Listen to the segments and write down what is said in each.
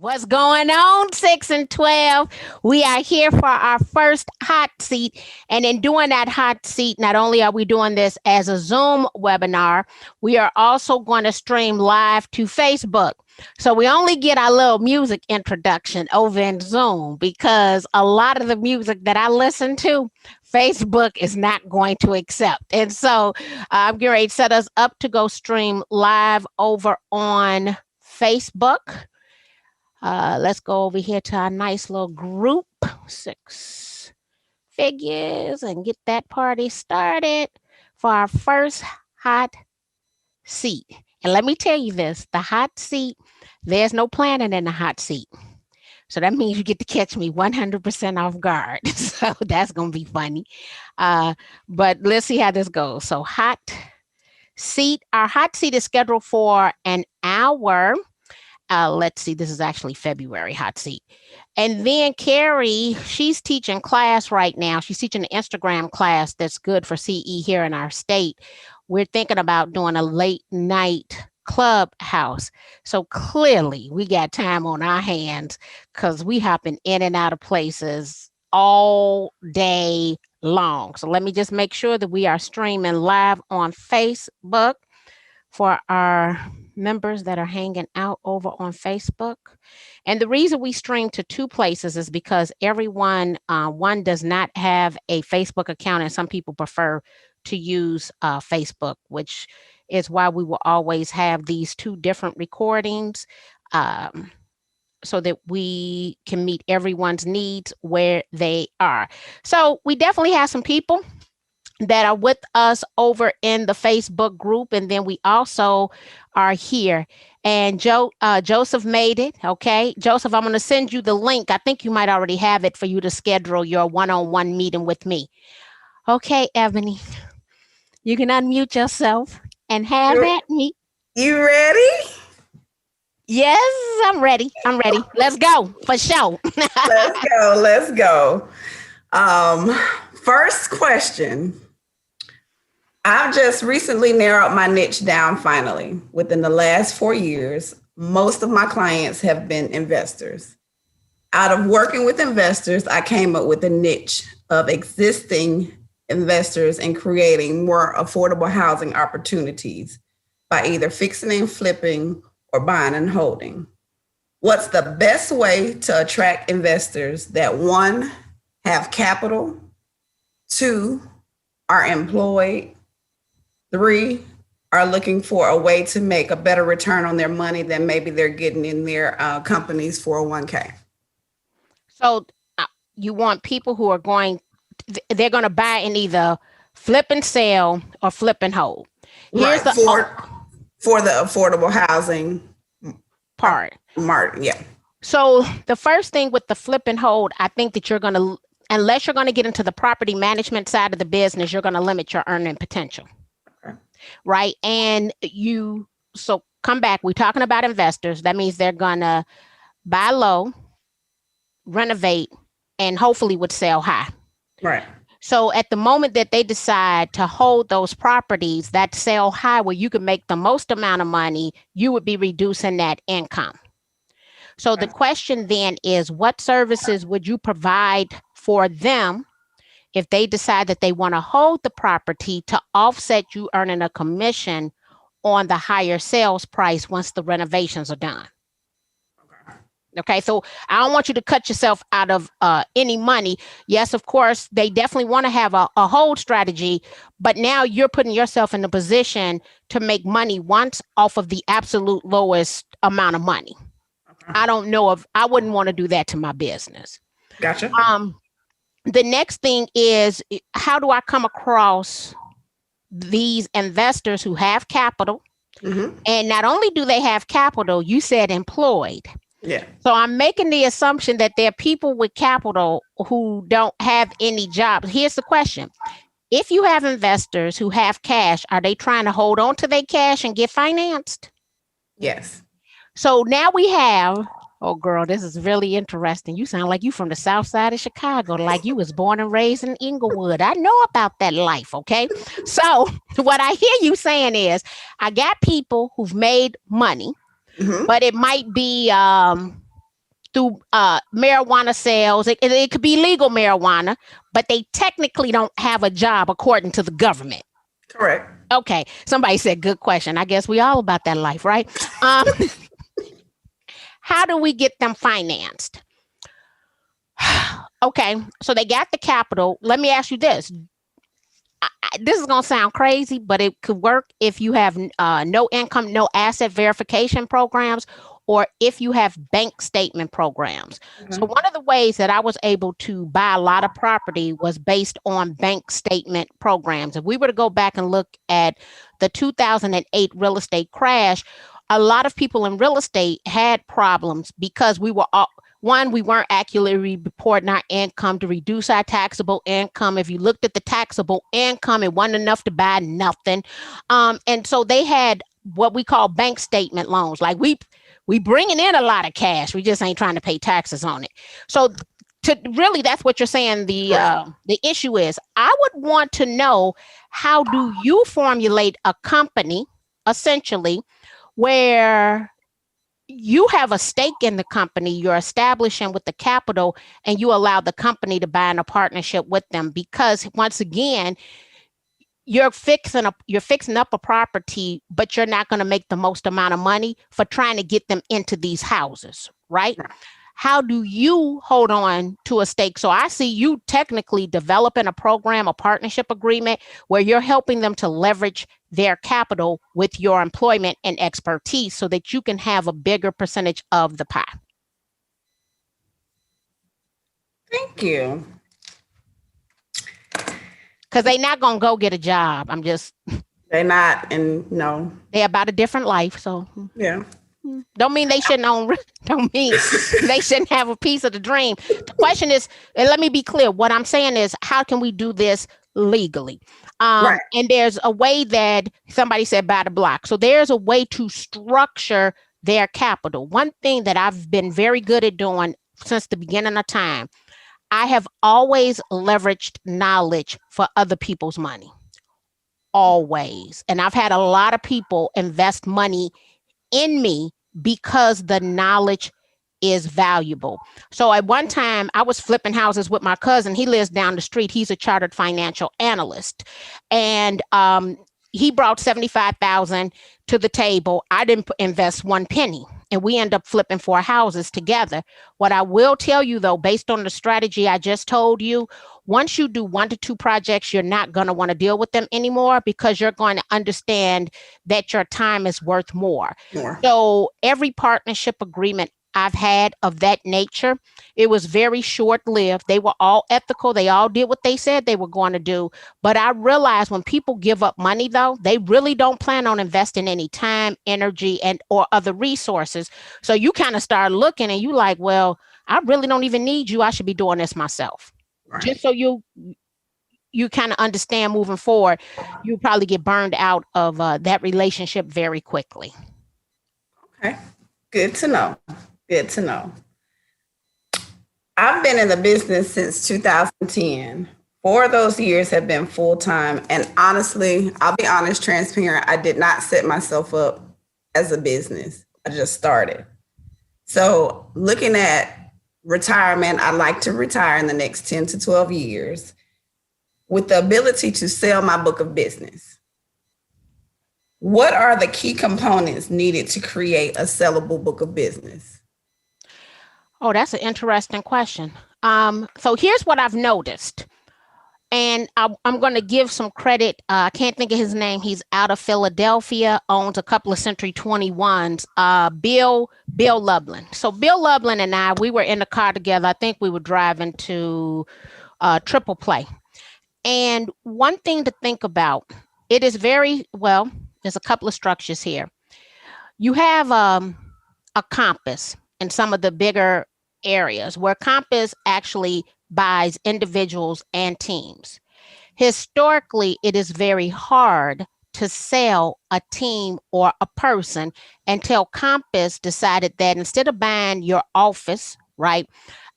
What's going on, 6 and 12? We are here for our first hot seat. And in doing that hot seat, not only are we doing this as a Zoom webinar, we are also going to stream live to Facebook. So we only get our little music introduction over in Zoom because a lot of the music that I listen to, Facebook is not going to accept. And so I'm getting ready to set us up to go stream live over on Facebook. Let's go over here to our nice little group, 6 figures, and get that party started for our first hot seat. And let me tell you this, the hot seat, there's no planning in the hot seat. So that means you get to catch me 100% off guard. So that's going to be funny. But let's see how this goes. So hot seat, our hot seat is scheduled for an hour. Let's see, this is actually February hot seat. And then Carrie, she's teaching class right now. She's teaching an Instagram class that's good for CE here in our state. We're thinking about doing a late night clubhouse. So clearly we got time on our hands because we hopping in and out of places all day long. So let me just make sure that we are streaming live on Facebook for our members that are hanging out over on Facebook. And the reason we stream to 2 places is because everyone, one does not have a Facebook account, and some people prefer to use Facebook, which is why we will always have these 2 different recordings so that we can meet everyone's needs where they are. So we definitely have some people that are with us over in the Facebook group. And then we also are here. And Joseph made it. Okay. Joseph, I'm going to send you the link. I think you might already have it for you to schedule your one-on-one meeting with me. Okay, Ebony, you can unmute yourself and have at me. You ready? Yes, I'm ready. I'm ready. Let's go for sure. Let's go. First question. I've just recently narrowed my niche down finally. Within the last 4 years, most of my clients have been investors. Out of working with investors, I came up with a niche of existing investors and creating more affordable housing opportunities by either fixing and flipping or buying and holding. What's the best way to attract investors that 1, have capital, 2, are employed, 3, are looking for a way to make a better return on their money than maybe they're getting in their company's 401k? So you want people who are they're going to buy and either flip and sell or flip and hold. Here's for the affordable housing part. Yeah. So the first thing with the flip and hold, I think that unless you're going to get into the property management side of the business, you're going to limit your earning potential. Okay. Right. And so come back. We're talking about investors. That means they're going to buy low, renovate, and hopefully would sell high. Right. So at the moment that they decide to hold those properties that sell high where you can make the most amount of money, you would be reducing that income. So the question then is, what services would you provide for them if they decide that they want to hold the property to offset you earning a commission on the higher sales price once the renovations are done? Okay, so I don't want you to cut yourself out of any money. Yes, of course, they definitely want to have a hold strategy, but now you're putting yourself in a position to make money once off of the absolute lowest amount of money. Okay. I wouldn't want to do that to my business. Gotcha. The next thing is, how do I come across these investors who have capital? Mm-hmm. And not only do they have capital, you said employed. Yeah. So I'm making the assumption that there are people with capital who don't have any jobs. Here's the question. If you have investors who have cash, are they trying to hold on to their cash and get financed? Yes. So now we have, oh girl, this is really interesting. You sound like you from the south side of Chicago, like you was born and raised in Inglewood. I know about that life, okay? So what I hear you saying is, I got people who've made money, mm-hmm. but it might be through marijuana sales. It could be legal marijuana, but they technically don't have a job according to the government. Correct. Okay. Somebody said, good question. I guess we all about that life, right? How do we get them financed? Okay. So they got the capital. Let me ask you this. This is going to sound crazy, but it could work if you have no income, no asset verification programs, or if you have bank statement programs. So one of the ways that I was able to buy a lot of property was based on bank statement programs. If we were to go back and look at the 2008 real estate crash, a lot of people in real estate had problems because we weren't accurately reporting our income to reduce our taxable income. If you looked at the taxable income, it wasn't enough to buy nothing. And so they had what we call bank statement loans. Like we bringing in a lot of cash. We just ain't trying to pay taxes on it. So really, that's what you're saying. The issue is, I would want to know, how do you formulate a company, essentially, where you have a stake in the company, you're establishing with the capital, and you allow the company to buy in a partnership with them? Because once again, you're fixing up a property, but you're not going to make the most amount of money for trying to get them into these houses, right? How do you hold on to a stake? So I see you technically developing a program, a partnership agreement, where you're helping them to leverage their capital with your employment and expertise so that you can have a bigger percentage of the pie. Thank you. Because they're not going to go get a job. They're not, and no. They're about a different life, so. Yeah. Don't mean they shouldn't don't mean they shouldn't have a piece of the dream. The question is, and let me be clear, what I'm saying is, how can we do this legally? Right. And there's a way that somebody said buy the block. So there's a way to structure their capital. One thing that I've been very good at doing since the beginning of time, I have always leveraged knowledge for other people's money. Always. And I've had a lot of people invest money in me because the knowledge is valuable. So at one time, I was flipping houses with my cousin. He lives down the street. He's a chartered financial analyst. And he brought $75,000 to the table. I didn't invest one penny. And we end up flipping 4 houses together. What I will tell you, though, based on the strategy I just told you, once you do 1 to 2 projects, you're not going to want to deal with them anymore, because you're going to understand that your time is worth more. So every partnership agreement I've had of that nature, it was very short-lived. They were all ethical. They all did what they said they were going to do. But I realized when people give up money, though, they really don't plan on investing any time, energy, or other resources. So you kind of start looking and you like, well, I really don't even need you. I should be doing this myself. Right. Just so you kind of understand moving forward, you probably get burned out of that relationship very quickly. Okay. Good to know. Good to know. I've been in the business since 2010. 4 of those years have been full-time. And honestly, I'll be honest, transparent, I did not set myself up as a business. I just started. So looking at retirement, I'd like to retire in the next 10 to 12 years with the ability to sell my book of business. What are the key components needed to create a sellable book of business? Oh, that's an interesting question. So here's what I've noticed. And I'm going to give some credit. I can't think of his name. He's out of Philadelphia, owns a couple of Century 21s, Bill Lublin. So Bill Lublin and I, we were in the car together. I think we were driving to Triple Play. And one thing to think about, it is very, well, there's a couple of structures here. You have a compass in some of the bigger areas where Compass actually buys individuals and teams. Historically, it is very hard to sell a team or a person until Compass decided that instead of buying your office, right,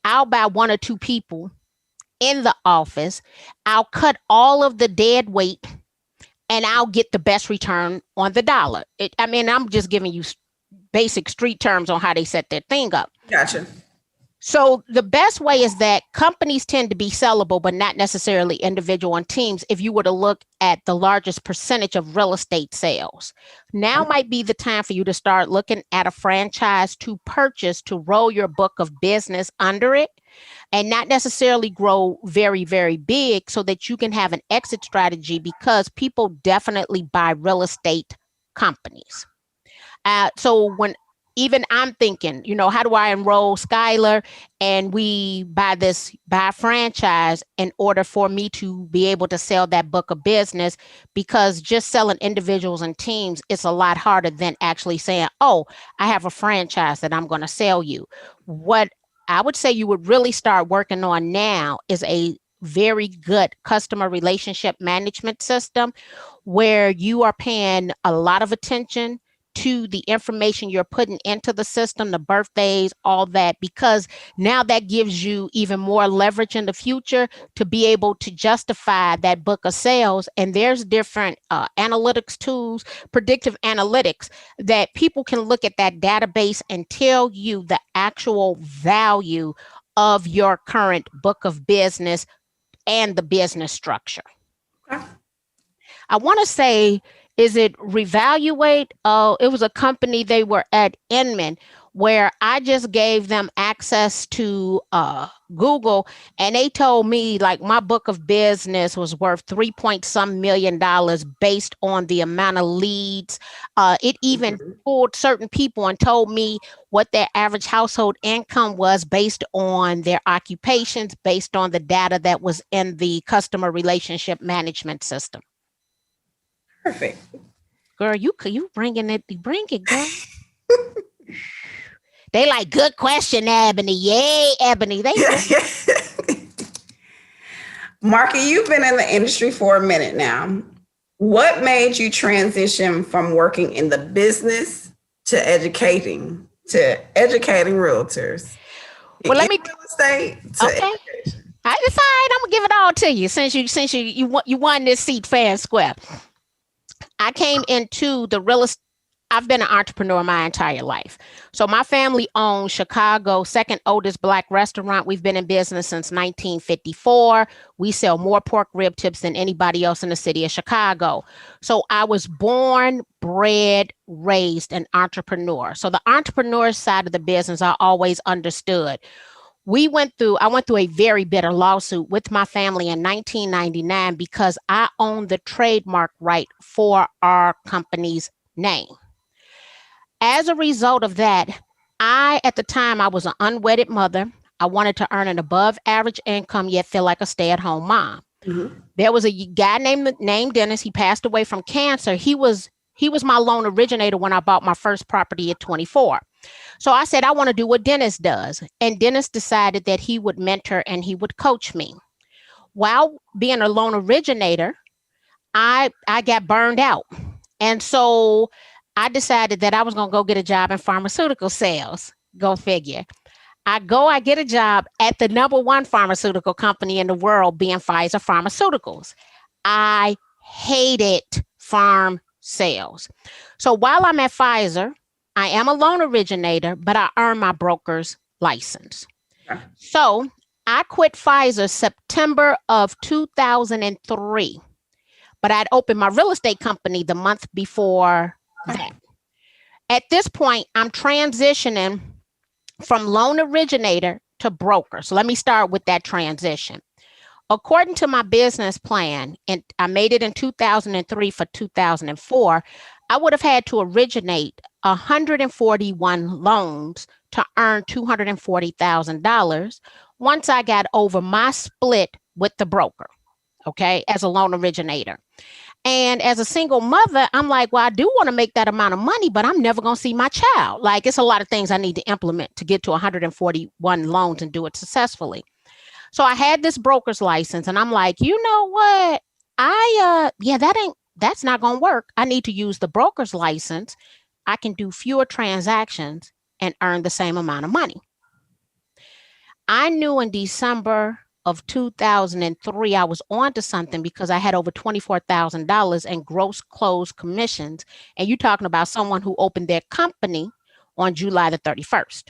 I'll buy 1 or 2 people in the office. I'll cut all of the dead weight and I'll get the best return on the dollar. I'm just giving you basic street terms on how they set their thing up. Gotcha. So the best way is that companies tend to be sellable, but not necessarily individual and teams. If you were to look at the largest percentage of real estate sales, now might be the time for you to start looking at a franchise to purchase to roll your book of business under it and not necessarily grow very, very big so that you can have an exit strategy because people definitely buy real estate companies. So when even I'm thinking, how do I enroll Skylar and we buy a franchise in order for me to be able to sell that book of business? Because just selling individuals and teams, it's a lot harder than actually saying, oh, I have a franchise that I'm going to sell you. What I would say you would really start working on now is a very good customer relationship management system where you are paying a lot of attention to the information you're putting into the system, the birthdays, all that, because now that gives you even more leverage in the future to be able to justify that book of sales. And there's different analytics tools, predictive analytics, that people can look at that database and tell you the actual value of your current book of business and the business structure. Okay. I want to say, is it Revaluate? Oh, it was a company, they were at Inman, where I just gave them access to Google, and they told me like my book of business was worth 3 point some million based on the amount of leads. It even pulled certain people and told me what their average household income was based on their occupations, based on the data that was in the customer relationship management system. Perfect. Girl, you bring it, girl. They like, good question, Ebony. Yay, Ebony. They Marky, you've been in the industry for a minute now. What made you transition from working in the business to educating realtors? Well, let me real estate to okay. education. It's all right. I'm gonna give it all to you since you won this seat fair and square. I came into the real estate. I've been an entrepreneur my entire life. So my family owns Chicago's second oldest Black restaurant. We've been in business since 1954. We sell more pork rib tips than anybody else in the city of Chicago. So I was born, bred, raised an entrepreneur. So the entrepreneur side of the business I always understood. I went through a very bitter lawsuit with my family in 1999 because I owned the trademark right for our company's name. As a result of that, at the time, I was an unwedded mother. I wanted to earn an above average income, yet feel like a stay-at-home mom. Mm-hmm. There was a guy named Dennis. He passed away from cancer. He was my loan originator when I bought my first property at 24. So I said, I want to do what Dennis does. And Dennis decided that he would mentor and he would coach me. While being a loan originator, I got burned out. And so I decided that I was going to go get a job in pharmaceutical sales. Go figure. I get a job at the number one pharmaceutical company in the world, being Pfizer Pharmaceuticals. I hated farm sales. So while I'm at Pfizer, I am a loan originator, but I earn my broker's license. Okay. So I quit Pfizer September of 2003, but I'd opened my real estate company the month before that. At this point, I'm transitioning from loan originator to broker. So let me start with that transition. According to my business plan, and I made it in 2003 for 2004, I would have had to originate 141 loans to earn $240,000 once I got over my split with the broker, okay, as a loan originator. And as a single mother, I'm like, well, I do want to make that amount of money, but I'm never going to see my child. Like, it's a lot of things I need to implement to get to 141 loans and do it successfully. So I had this broker's license and I'm like, you know what? That's not going to work. I need to use the broker's license. I can do fewer transactions and earn the same amount of money. I knew in December of 2003, I was onto something because I had over $24,000 in gross closed commissions. And you're talking about someone who opened their company on July the 31st.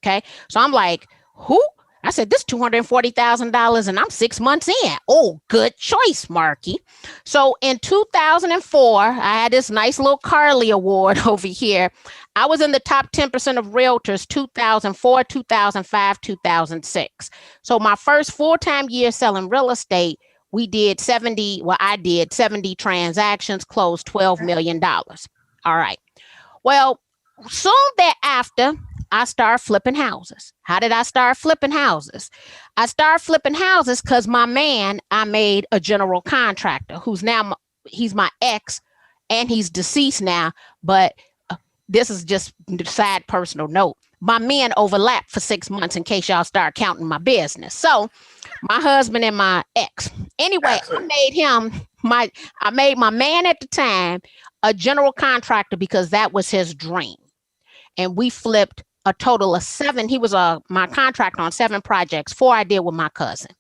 Okay. So I'm like, who? I said, this $240,000 and I'm 6 months in. Oh, good choice, Marky. So in 2004, I had this nice little Carly Award over here. I was in the top 10% of realtors 2004, 2005, 2006. So my first full-time year selling real estate, I did 70 transactions, closed $12 million. All right. Well, soon thereafter, I started flipping houses. How did I start flipping houses? I started flipping houses because my man, I made a general contractor he's my ex and he's deceased now. But this is just a sad personal note. My men overlapped for 6 months in case y'all start counting my business. So my husband and my ex. Anyway, I made my man at the time a general contractor because that was his dream. And we flipped a total of 7. He was my contractor on 7 projects, 4 I did with my cousin.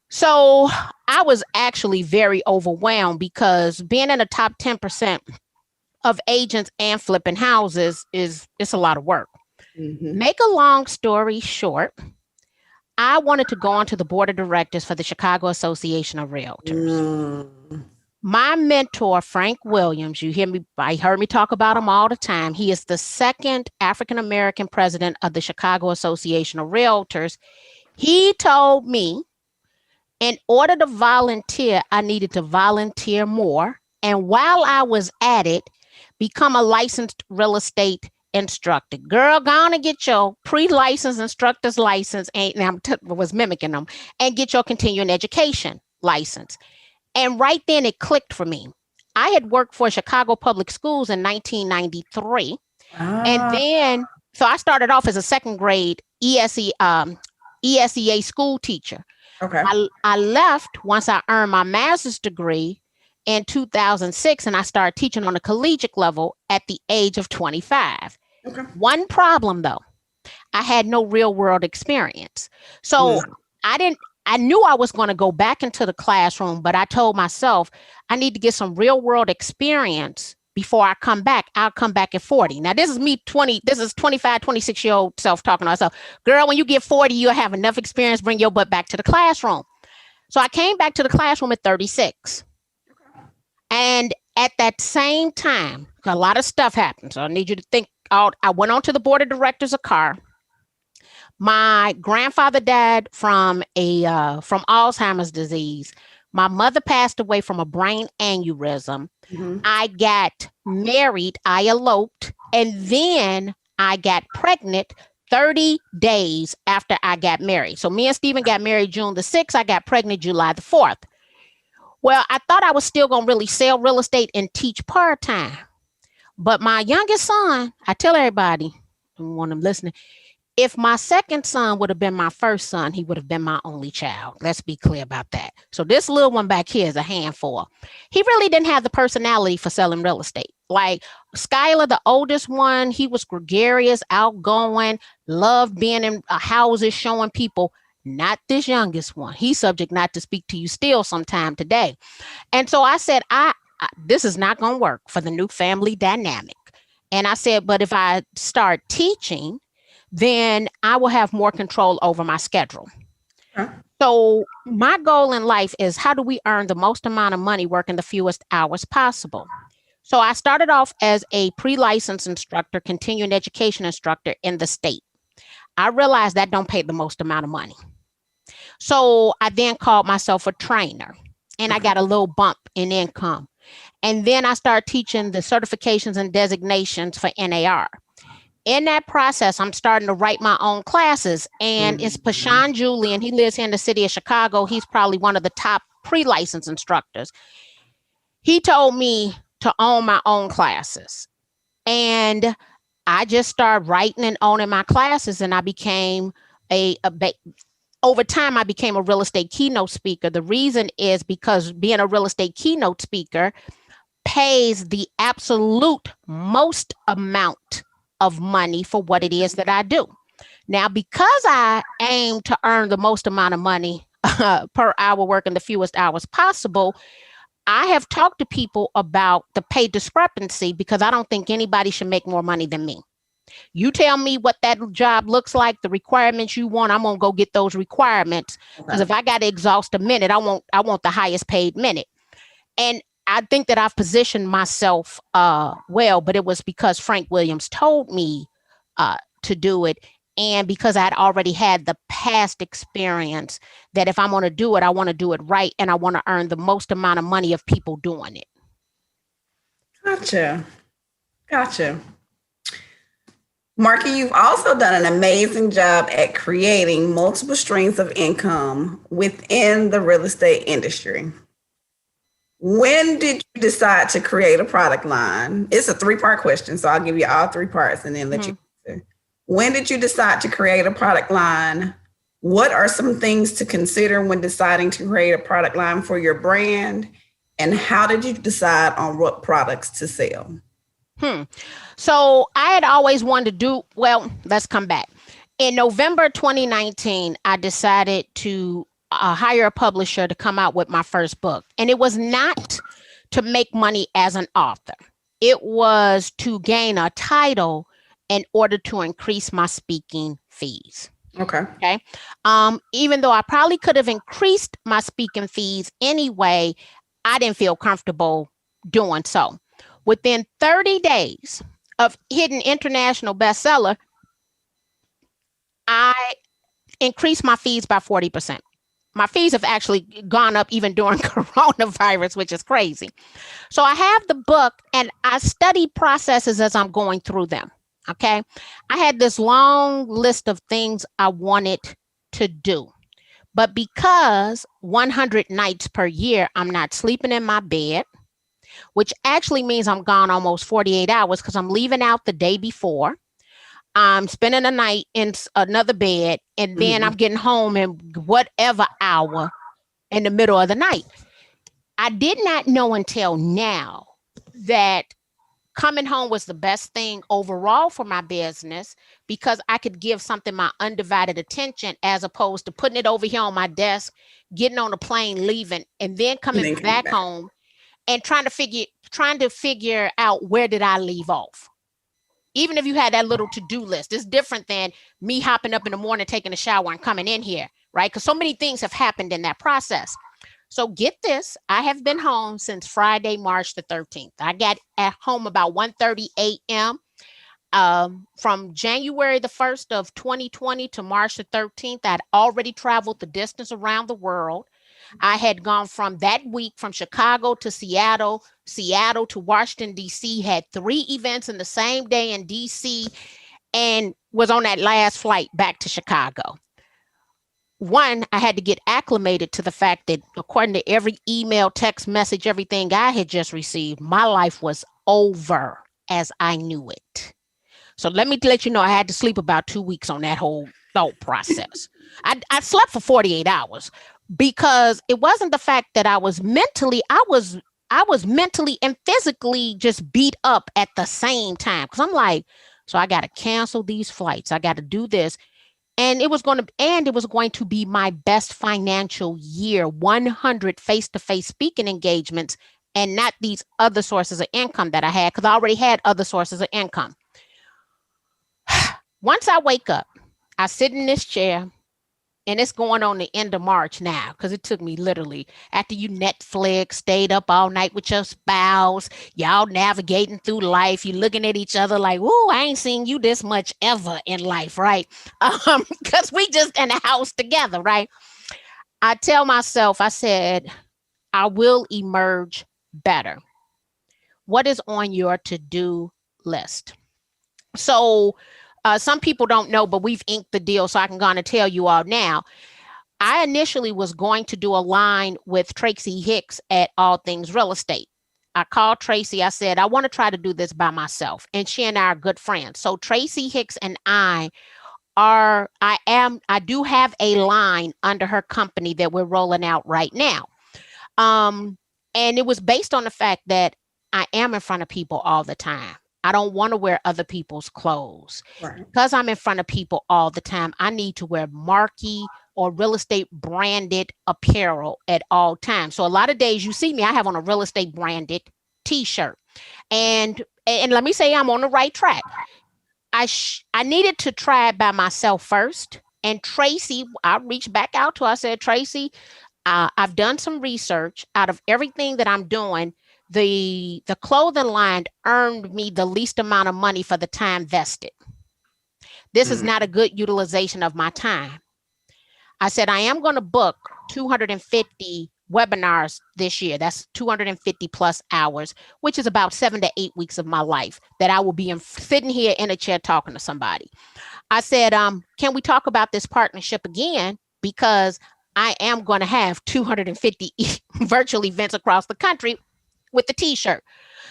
So I was actually very overwhelmed because being in the top 10% of agents and flipping houses it's a lot of work. Mm-hmm. Make a long story short, I wanted to go onto the board of directors for the Chicago Association of Realtors. My mentor, Frank Williams, I heard me talk about him all the time. He is the second African-American president of the Chicago Association of Realtors. He told me in order to volunteer, I needed to volunteer more. And while I was at it, become a licensed real estate instructor. Girl, go on and get your pre-licensed instructor's license, and was mimicking them, and get your continuing education license. And right then it clicked for me. I had worked for Chicago Public Schools in 1993. And then, so I started off as a second grade ESEA school teacher. Okay. I left once I earned my master's degree in 2006, and I started teaching on a collegiate level at the age of 25. Okay. One problem though, I had no real world experience. So I knew I was going to go back into the classroom, but I told myself I need to get some real world experience before I come back. I'll come back at 40. Now this is me 25, 26-year-old self talking to myself. Girl, when you get 40, you'll have enough experience, bring your butt back to the classroom. So I came back to the classroom at 36. And at that same time, a lot of stuff happened. So I need you to think out. I went on to the board of directors of CAR. My grandfather died from Alzheimer's disease. My mother passed away from a brain aneurysm. Mm-hmm. I got married. I eloped. And then I got pregnant 30 days after I got married. So me and Stephen got married June the 6th. I got pregnant July the 4th. Well, I thought I was still going to really sell real estate and teach part-time. But my youngest son, I tell everybody, when I'm listening, if my second son would have been my first son, he would have been my only child. Let's be clear about that. So this little one back here is a handful. He really didn't have the personality for selling real estate. Like Skylar, the oldest one, he was gregarious, outgoing, loved being in houses, showing people. Not this youngest one. He's subject not to speak to you still sometime today. And so I said, this is not going to work for the new family dynamic. And I said, but if I start teaching, then I will have more control over my schedule. Huh? So my goal in life is how do we earn the most amount of money working the fewest hours possible? So I started off as a pre-licensed instructor, continuing education instructor in the state. I realized that don't pay the most amount of money. So I then called myself a trainer, and I got a little bump in income. And then I started teaching the certifications and designations for NAR. In that process, I'm starting to write my own classes, and it's Pashan Julian. He lives here in the city of Chicago. He's probably one of the top pre-licensed instructors. He told me to own my own classes, and I just started writing and owning my classes, and I became over time, I became a real estate keynote speaker. The reason is because being a real estate keynote speaker pays the absolute most amount of money for what it is that I do. Now, because I aim to earn the most amount of money per hour working the fewest hours possible, I have talked to people about the pay discrepancy because I don't think anybody should make more money than me. You tell me what that job looks like, the requirements you want, I'm going to go get those requirements. Because if I got to exhaust a minute, I want the highest paid minute. And I think that I've positioned myself well, but it was because Frank Williams told me to do it. And because I'd already had the past experience that if I'm going to do it, I want to do it right. And I want to earn the most amount of money of people doing it. Gotcha. Marky, you've also done an amazing job at creating multiple streams of income within the real estate industry. When did you decide to create a product line? It's a 3-part question, so I'll give you all 3 parts and then let you answer. When did you decide to create a product line? What are some things to consider when deciding to create a product line for your brand? And how did you decide on what products to sell? So I had always wanted to do, well, let's come back. In November 2019, I decided to hire a publisher to come out with my first book. And it was not to make money as an author. It was to gain a title in order to increase my speaking fees. Okay. Even though I probably could have increased my speaking fees anyway, I didn't feel comfortable doing so. Within 30 days of hitting international bestseller, I increased my fees by 40%. My fees have actually gone up even during coronavirus, which is crazy. So I have the book and I study processes as I'm going through them. Okay. I had this long list of things I wanted to do. But because 100 nights per year, I'm not sleeping in my bed, which actually means I'm gone almost 48 hours because I'm leaving out the day before. I'm spending a night in another bed, and then I'm getting home in whatever hour in the middle of the night. I did not know until now that coming home was the best thing overall for my business because I could give something my undivided attention as opposed to putting it over here on my desk, getting on a plane, leaving, and then coming back home and trying to figure out where did I leave off. Even if you had that little to-do list, it's different than me hopping up in the morning, taking a shower and coming in here, right? Because so many things have happened in that process. So get this, I have been home since Friday, March the 13th. I got at home about 1:30 a.m. From January the 1st of 2020 to March the 13th, I'd already traveled the distance around the world. I had gone from that week from Chicago to Seattle to Washington, D.C., had 3 events in the same day in D.C., and was on that last flight back to Chicago. One, I had to get acclimated to the fact that according to every email, text message, everything I had just received, my life was over as I knew it. So let me let you know, I had to sleep about 2 weeks on that whole thought process. I slept for 48 hours because it wasn't the fact that I was mentally and physically just beat up at the same time. Because I'm like, so I got to cancel these flights. I got to do this. And it was going to be my best financial year, 100 face-to-face speaking engagements, and not these other sources of income that I had, because I already had other sources of income. Once I wake up, I sit in this chair, and it's going on the end of March now, because it took me literally, after you Netflix, stayed up all night with your spouse, y'all navigating through life, you looking at each other like, "Ooh, I ain't seen you this much ever in life," right? Because we just in the house together, right? I tell myself, I said, I will emerge better. What is on your to-do list? So some people don't know, but we've inked the deal, so I can go on and tell you all now. I initially was going to do a line with Tracy Hicks at All Things Real Estate. I called Tracy. I said, I want to try to do this by myself. And she and I are good friends. So Tracy Hicks and I do have a line under her company that we're rolling out right now. And it was based on the fact that I am in front of people all the time. I don't want to wear other people's clothes. Right. Because I'm in front of people all the time, I need to wear marquee or real estate branded apparel at all times. So a lot of days you see me, I have on a real estate branded t-shirt. And let me say I'm on the right track. I needed to try it by myself first. And Tracy, I reached back out to her. I said, Tracy, I've done some research. Out of everything that I'm doing, the clothing line earned me the least amount of money for the time vested. This is not a good utilization of my time. I said, I am going to book 250 webinars this year. That's 250 plus hours, which is about 7 to 8 weeks of my life that I will be sitting here in a chair talking to somebody. I said, can we talk about this partnership again? Because I am going to have 250 virtual events across the country with the t-shirt.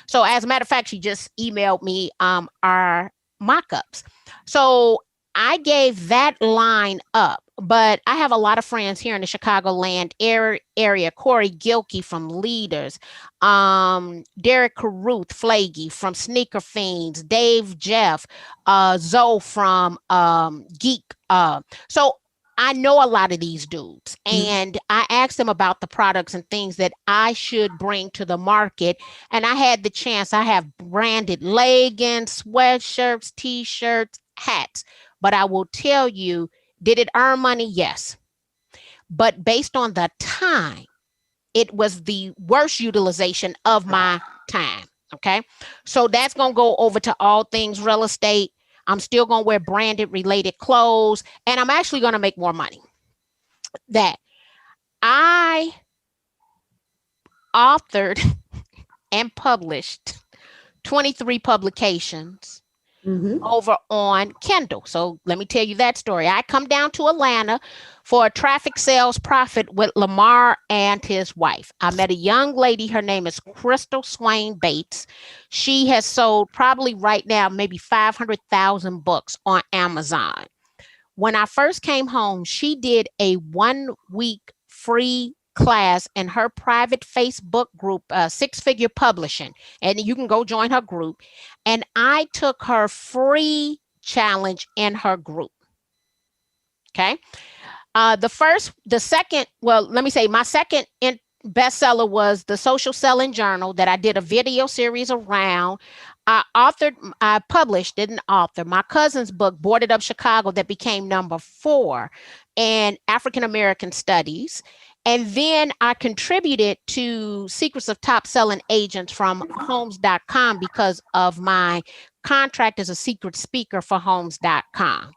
So as a matter of fact, she just emailed me our mock-ups. So I gave that line up, but I have a lot of friends here in the Chicagoland area. Corey Gilkey from Leaders, Derek Caruth Flaggy from Sneaker Fiends, Dave Jeff, Zoe from Geek. So I know a lot of these dudes, and I asked them about the products and things that I should bring to the market. And I had the chance. I have branded leggings, sweatshirts, t-shirts, hats. But I will tell you, did it earn money? Yes. But based on the time, it was the worst utilization of my time. Okay. So that's going to go over to all things real estate. I'm still going to wear branded related clothes, and I'm actually going to make more money. That I authored and published 23 publications over on Kindle. So let me tell you that story. I come down to Atlanta for a traffic sales profit with Lamar and his wife. I met a young lady. Her name is Crystal Swain Bates. She has sold probably right now maybe 500,000 books on Amazon. When I first came home, she did a 1-week free class in her private Facebook group, Six Figure Publishing, and you can go join her group. And I took her free challenge in her group. Okay. Let me say my second bestseller was the Social Selling Journal that I did a video series around. I published, didn't author, my cousin's book, Boarded Up Chicago, that became number 4 in African American Studies. And then I contributed to Secrets of Top Selling Agents from Homes.com because of my contract as a secret speaker for Homes.com.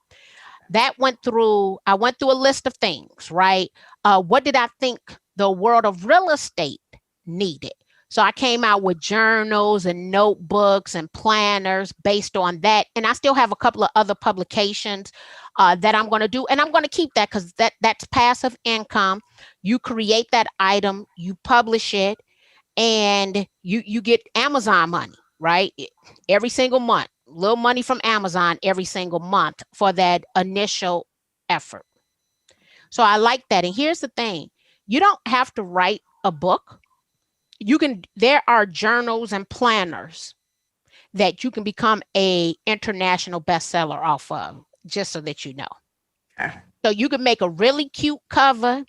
I went through a list of things, right? What did I think the world of real estate needed? So I came out with journals and notebooks and planners based on that. And I still have a couple of other publications that I'm going to do. And I'm going to keep that because that's passive income. You create that item, you publish it, and you get Amazon money, right? Every single month, little money from Amazon every single month for that initial effort. So I like that. And here's the thing. You don't have to write a book. There are journals and planners that you can become a international bestseller off of, just so that you know. Okay. So you can make a really cute cover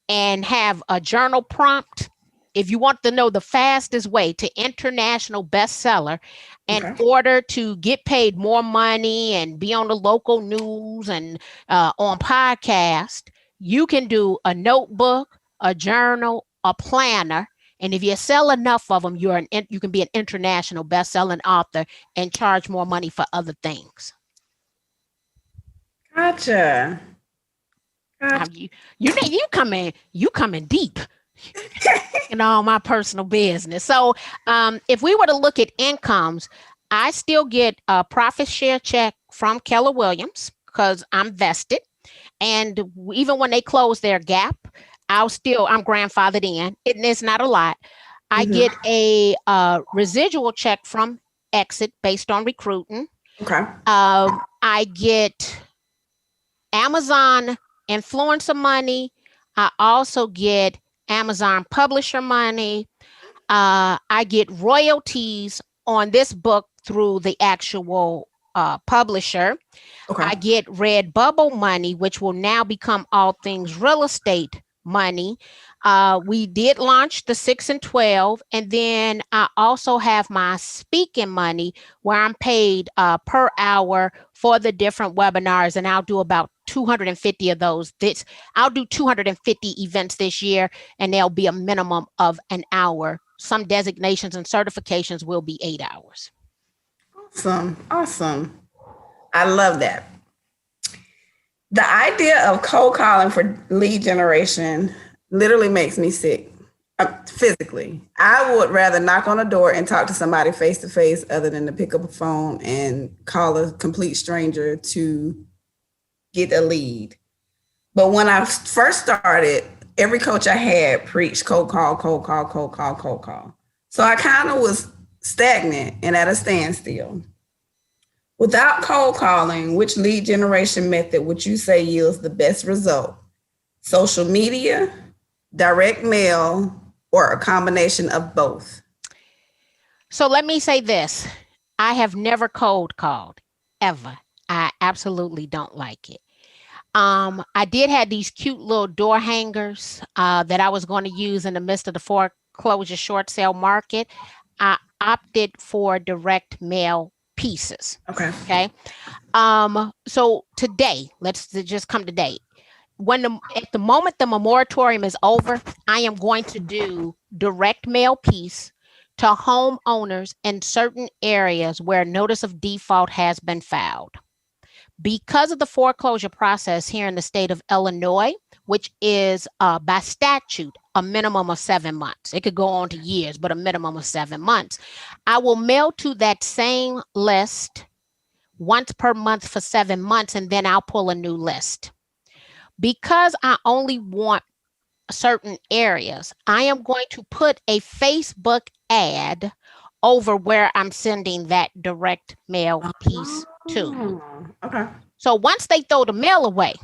and have a journal prompt. If you want to know the fastest way to international bestseller in order to get paid more money and be on the local news and on podcast, you can do a notebook, a journal, a planner. And if you sell enough of them, you can be an international best-selling author and charge more money for other things. Gotcha. You coming deep in all my personal business. So if we were to look at incomes, I still get a profit share check from Keller Williams because I'm vested. And even when they close their gap, I'm grandfathered in. It's not a lot. I get a residual check from Exit based on recruiting. Okay. I get Amazon influencer money. I also get Amazon publisher money. I get royalties on this book through the actual publisher. Okay. I get Redbubble money, which will now become All Things Real Estate money. We did launch the 6 and 12, and then I also have my speaking money where I'm paid per hour for the different webinars, and I'll do about 250 of those. I'll do 250 events this year, and there'll be a minimum of an hour. Some designations and certifications will be 8 hours. Awesome. Awesome. I love that. The idea of cold calling for lead generation literally makes me sick physically. I would rather knock on a door and talk to somebody face to face other than to pick up a phone and call a complete stranger to get a lead. But when I first started, every coach I had preached cold call, cold call, cold call, cold call. So I kind of was stagnant and at a standstill. Without cold calling, which lead generation method would you say yields the best result? Social media, direct mail, or a combination of both? So let me say this. I have never cold called, ever. I absolutely don't like it. I did have these cute little door hangers that I was going to use in the midst of the foreclosure short sale market. I opted for direct mail pieces. Okay. So today, let's just come today. At the moment the moratorium is over, I am going to do direct mail piece to homeowners in certain areas where notice of default has been filed. Because of the foreclosure process here in the state of Illinois, which is by statute a minimum of 7 months. It could go on to years, but a minimum of 7 months. I will mail to that same list once per month for 7 months, and then I'll pull a new list. Because I only want certain areas, I am going to put a Facebook ad over where I'm sending that direct mail piece to. Okay. So once they throw the mail away,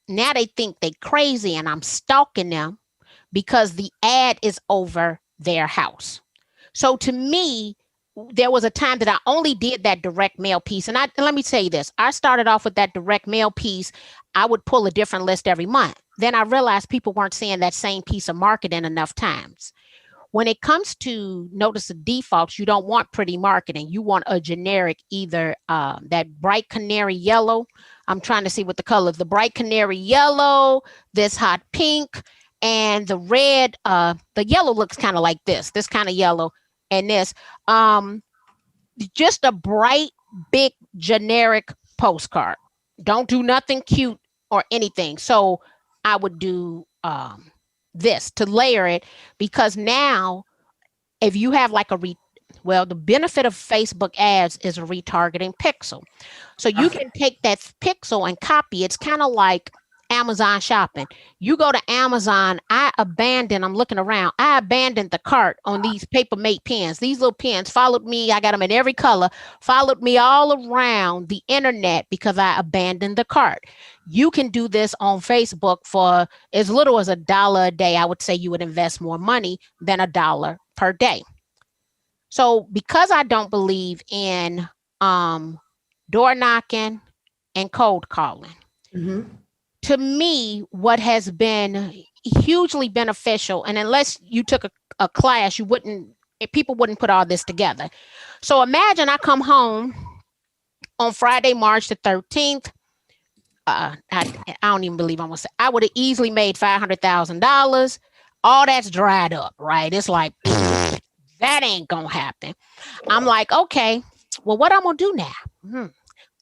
now they think they crazy and I'm stalking them because the ad is over their house. So to me, there was a time that I only did that direct mail piece. And let me tell you this, I started off with that direct mail piece. I would pull a different list every month. Then I realized people weren't seeing that same piece of marketing enough times. When it comes to notice of defaults, you don't want pretty marketing. You want a generic, either that bright canary yellow. I'm trying to see what the color, the bright canary yellow, this hot pink, and the red. The yellow looks kind of like this kind of yellow, and this. Just a bright, big, generic postcard. Don't do nothing cute or anything. So I would do this to layer it, because now if you have like the benefit of Facebook ads is a retargeting pixel. So you can take that pixel and copy. It's kind of like Amazon shopping. You go to Amazon, I'm looking around, I abandoned the cart on these Paper Mate pens. These little pens followed me. I got them in every color, followed me all around the internet because I abandoned the cart. You can do this on Facebook for as little as $1 a day. I would say you would invest more money than $1 per day. So because I don't believe in door knocking and cold calling, to me, what has been hugely beneficial, and unless you took a class, people wouldn't put all this together. So imagine I come home on Friday, March the 13th. I don't even believe I'm gonna say I would have easily made $500,000. All that's dried up, right? It's like that ain't gonna happen. I'm like, okay, well, what I'm gonna do now?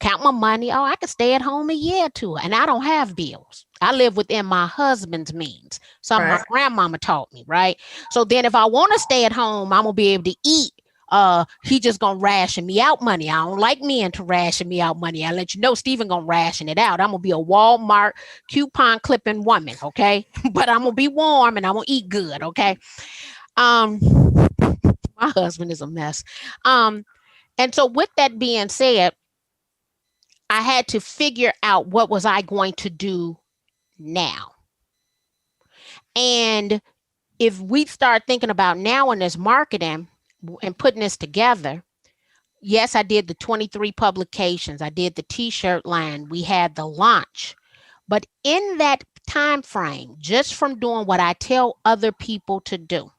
Count my money. Oh, I could stay at home a year or two, and I don't have bills. I live within my husband's means. Something my grandmama taught me, right? So then if I want to stay at home, I'm going to be able to eat. He just going to ration me out money. I don't like men to ration me out money. I let you know, Stephen going to ration it out. I'm going to be a Walmart coupon clipping woman, okay? But I'm going to be warm and I'm going to eat good, okay? My husband is a mess. And so with that being said, I had to figure out what was I going to do now. And if we start thinking about now in this marketing and putting this together, yes, I did the 23 publications. I did the t-shirt line. We had the launch. But in that time frame, just from doing what I tell other people to do,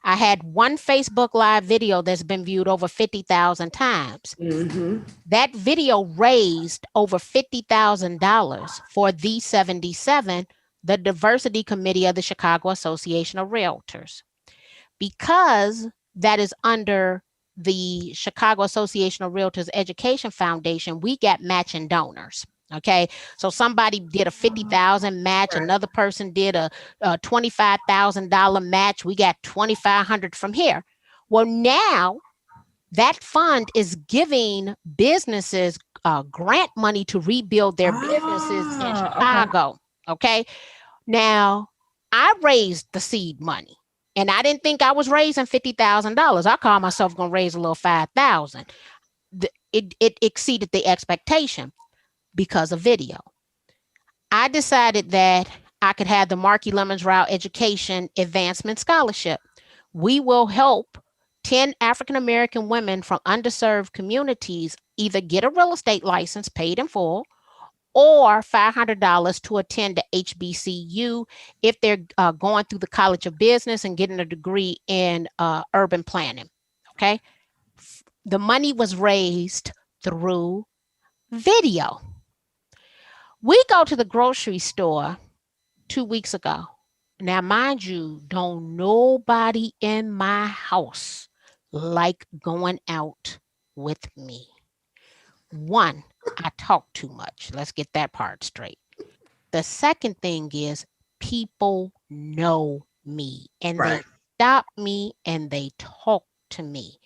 I had one Facebook Live video that's been viewed over 50,000 times. Mm-hmm. That video raised over $50,000 for the 77, the diversity committee of the Chicago Association of Realtors. Because that is under the Chicago Association of Realtors Education Foundation, we got matching donors. Okay, so somebody did a 50,000 match, another person did a $25,000 match. We got 2,500 from here. Well, now that fund is giving businesses grant money to rebuild their businesses in Chicago. Okay, now I raised the seed money. And I didn't think I was raising $50,000. I called myself going to raise a little 5,000. It exceeded the expectation because of video. I decided that I could have the Marquis Lemons-Ryhal Education Advancement Scholarship. We will help 10 African-American women from underserved communities either get a real estate license paid in full, or $500 to attend the HBCU if they're going through the College of Business and getting a degree in urban planning. Okay. The money was raised through video. We go to the grocery store 2 weeks ago. Now, mind you, don't nobody in my house like going out with me. One, I talk too much. Let's get that part straight. The second thing is people know me and they stop me and they talk to me.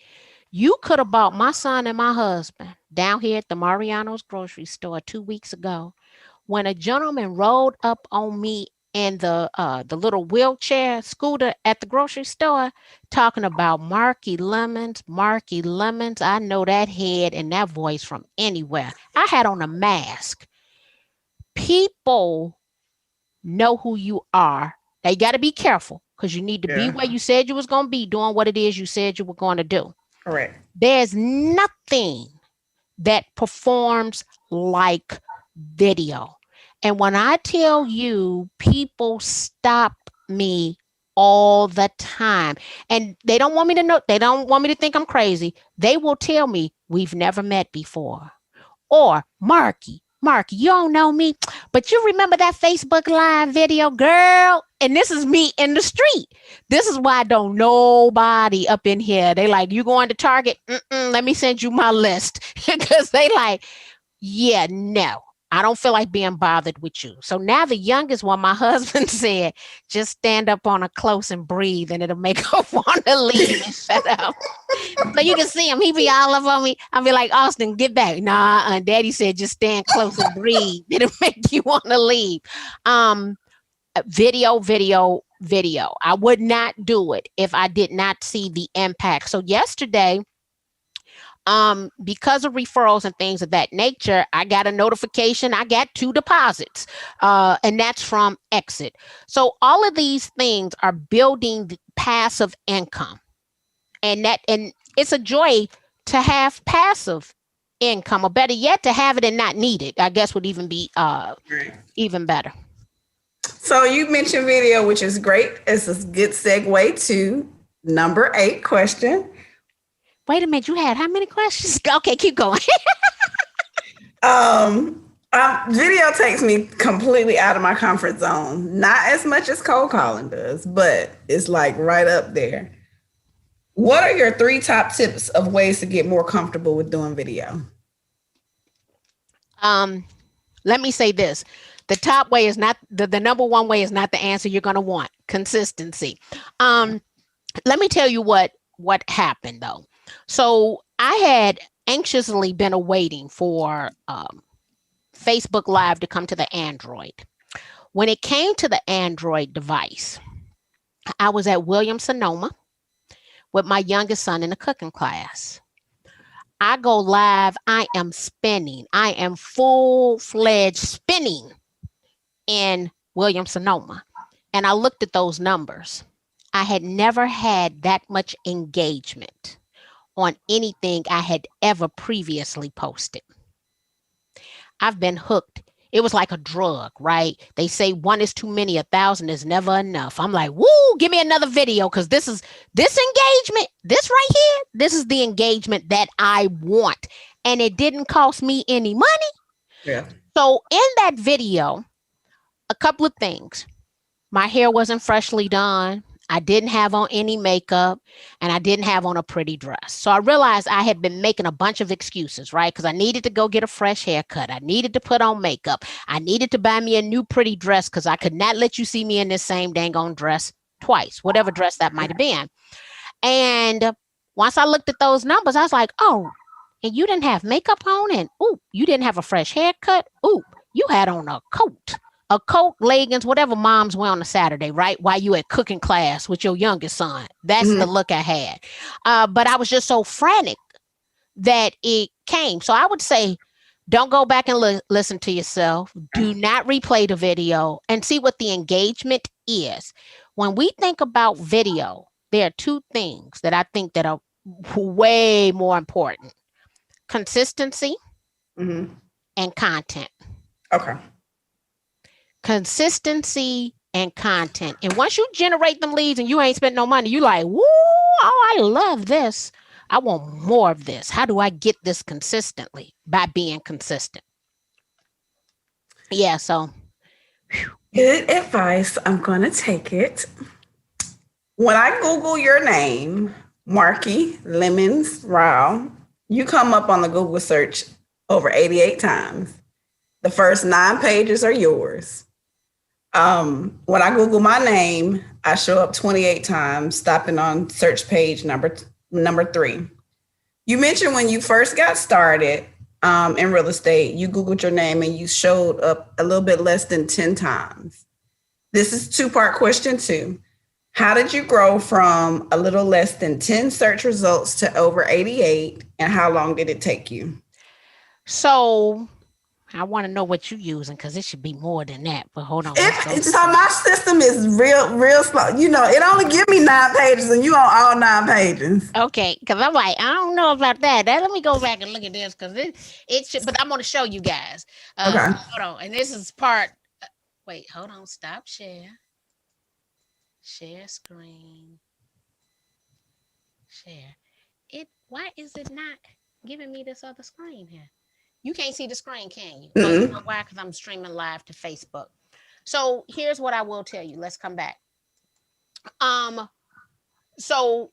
You could have bought my son and my husband down here at the Mariano's grocery store 2 weeks ago when a gentleman rolled up on me in the little wheelchair scooter at the grocery store talking about Marquis Lemons. I know that head and that voice from anywhere. I had on a mask. People know who you are. They got to be careful because you need to be where you said you was going to be doing what it is you said you were going to do. Correct. There's nothing that performs like video. And when I tell you, people stop me all the time and they don't want me to know, they don't want me to think I'm crazy. They will tell me we've never met before. Or Marquis, you don't know me, but you remember that Facebook Live video, girl? And this is me in the street. This is why I don't nobody up in here. They like, you going to Target? Let me send you my list. Because they like, yeah, no. I don't feel like being bothered with you. So now the youngest one, my husband said, just stand up on her close and breathe and it'll make her want to leave and shut up. So you can see him. He be all up on me. I'll be like, Austin, get back. Nah, Daddy said, just stand close and breathe. It'll make you want to leave. Video. I would not do it if I did not see the impact. So yesterday, because of referrals and things of that nature, I got a notification. I got 2 deposits, and that's from Exit. So all of these things are building the passive income, and it's a joy to have passive income, or better yet, to have it and not need it. I guess would even be even better. So you mentioned video, which is great. It's a good segue to number 8 question. Wait a minute, you had how many questions? Okay, keep going. Video takes me completely out of my comfort zone. Not as much as cold calling does, but it's like right up there. What are your 3 top tips of ways to get more comfortable with doing video? Let me say this. The top way is not the number one way is not the answer you're going to want. Consistency. Let me tell you what happened though. So I had anxiously been awaiting for Facebook Live to come to the Android. When it came to the Android device, I was at Williams-Sonoma with my youngest son in a cooking class. I go live. I am spinning. I am full-fledged spinning in Williams-Sonoma. And I looked at those numbers. I had never had that much engagement on anything I had ever previously posted. I've been hooked. it was like a drug, right? They say one is too many, 1,000 is never enough. I'm like, woo, give me another video, because this engagement, this right here, this is the engagement that I want. And it didn't cost me any money. Yeah. So in that video, a couple of things. My hair wasn't freshly done. I didn't have on any makeup, and I didn't have on a pretty dress. So I realized I had been making a bunch of excuses, right? Because I needed to go get a fresh haircut. I needed to put on makeup. I needed to buy me a new pretty dress, because I could not let you see me in this same dang on dress twice, whatever dress that might have been. And once I looked at those numbers, I was like, oh, and you didn't have makeup on, and ooh, you didn't have a fresh haircut. Ooh, you had on a coat, leggings, whatever moms wear on a Saturday, right? While you at cooking class with your youngest son. That's the look I had. But I was just so frantic that it came. So I would say, don't go back and listen to yourself. Do not replay the video and see what the engagement is. When we think about video, there are two things that I think that are way more important: consistency and content. Okay. Consistency and content. And once you generate them leads and you ain't spent no money, you like, woo, oh, I love this. I want more of this. How do I get this consistently? By being consistent. Yeah, so. Good advice. I'm going to take it. When I Google your name, Marky Lemons-Ryhal, you come up on the Google search over 88 times. The first 9 pages are yours. When I Google my name, I show up 28 times, stopping on search page number 3. You mentioned when you first got started in real estate, you Googled your name and you showed up a little bit less than 10 times. This is 2-part question 2. How did you grow from a little less than 10 search results to over 88? And how long did it take you? So I want to know what you're using, because it should be more than that. But hold on. So my system is real slow. You know, it only give me 9 pages and you on all 9 pages. Okay, because I'm like, I don't know about that. Let me go back and look at this, because it should, but I'm going to show you guys. Okay. Hold on. And this is part, wait, hold on. Stop share. Share screen. Share. Why is it not giving me this other screen here? You can't see the screen, can you? Oh, you know why? Because I'm streaming live to Facebook. So here's what I will tell you. Let's come back. So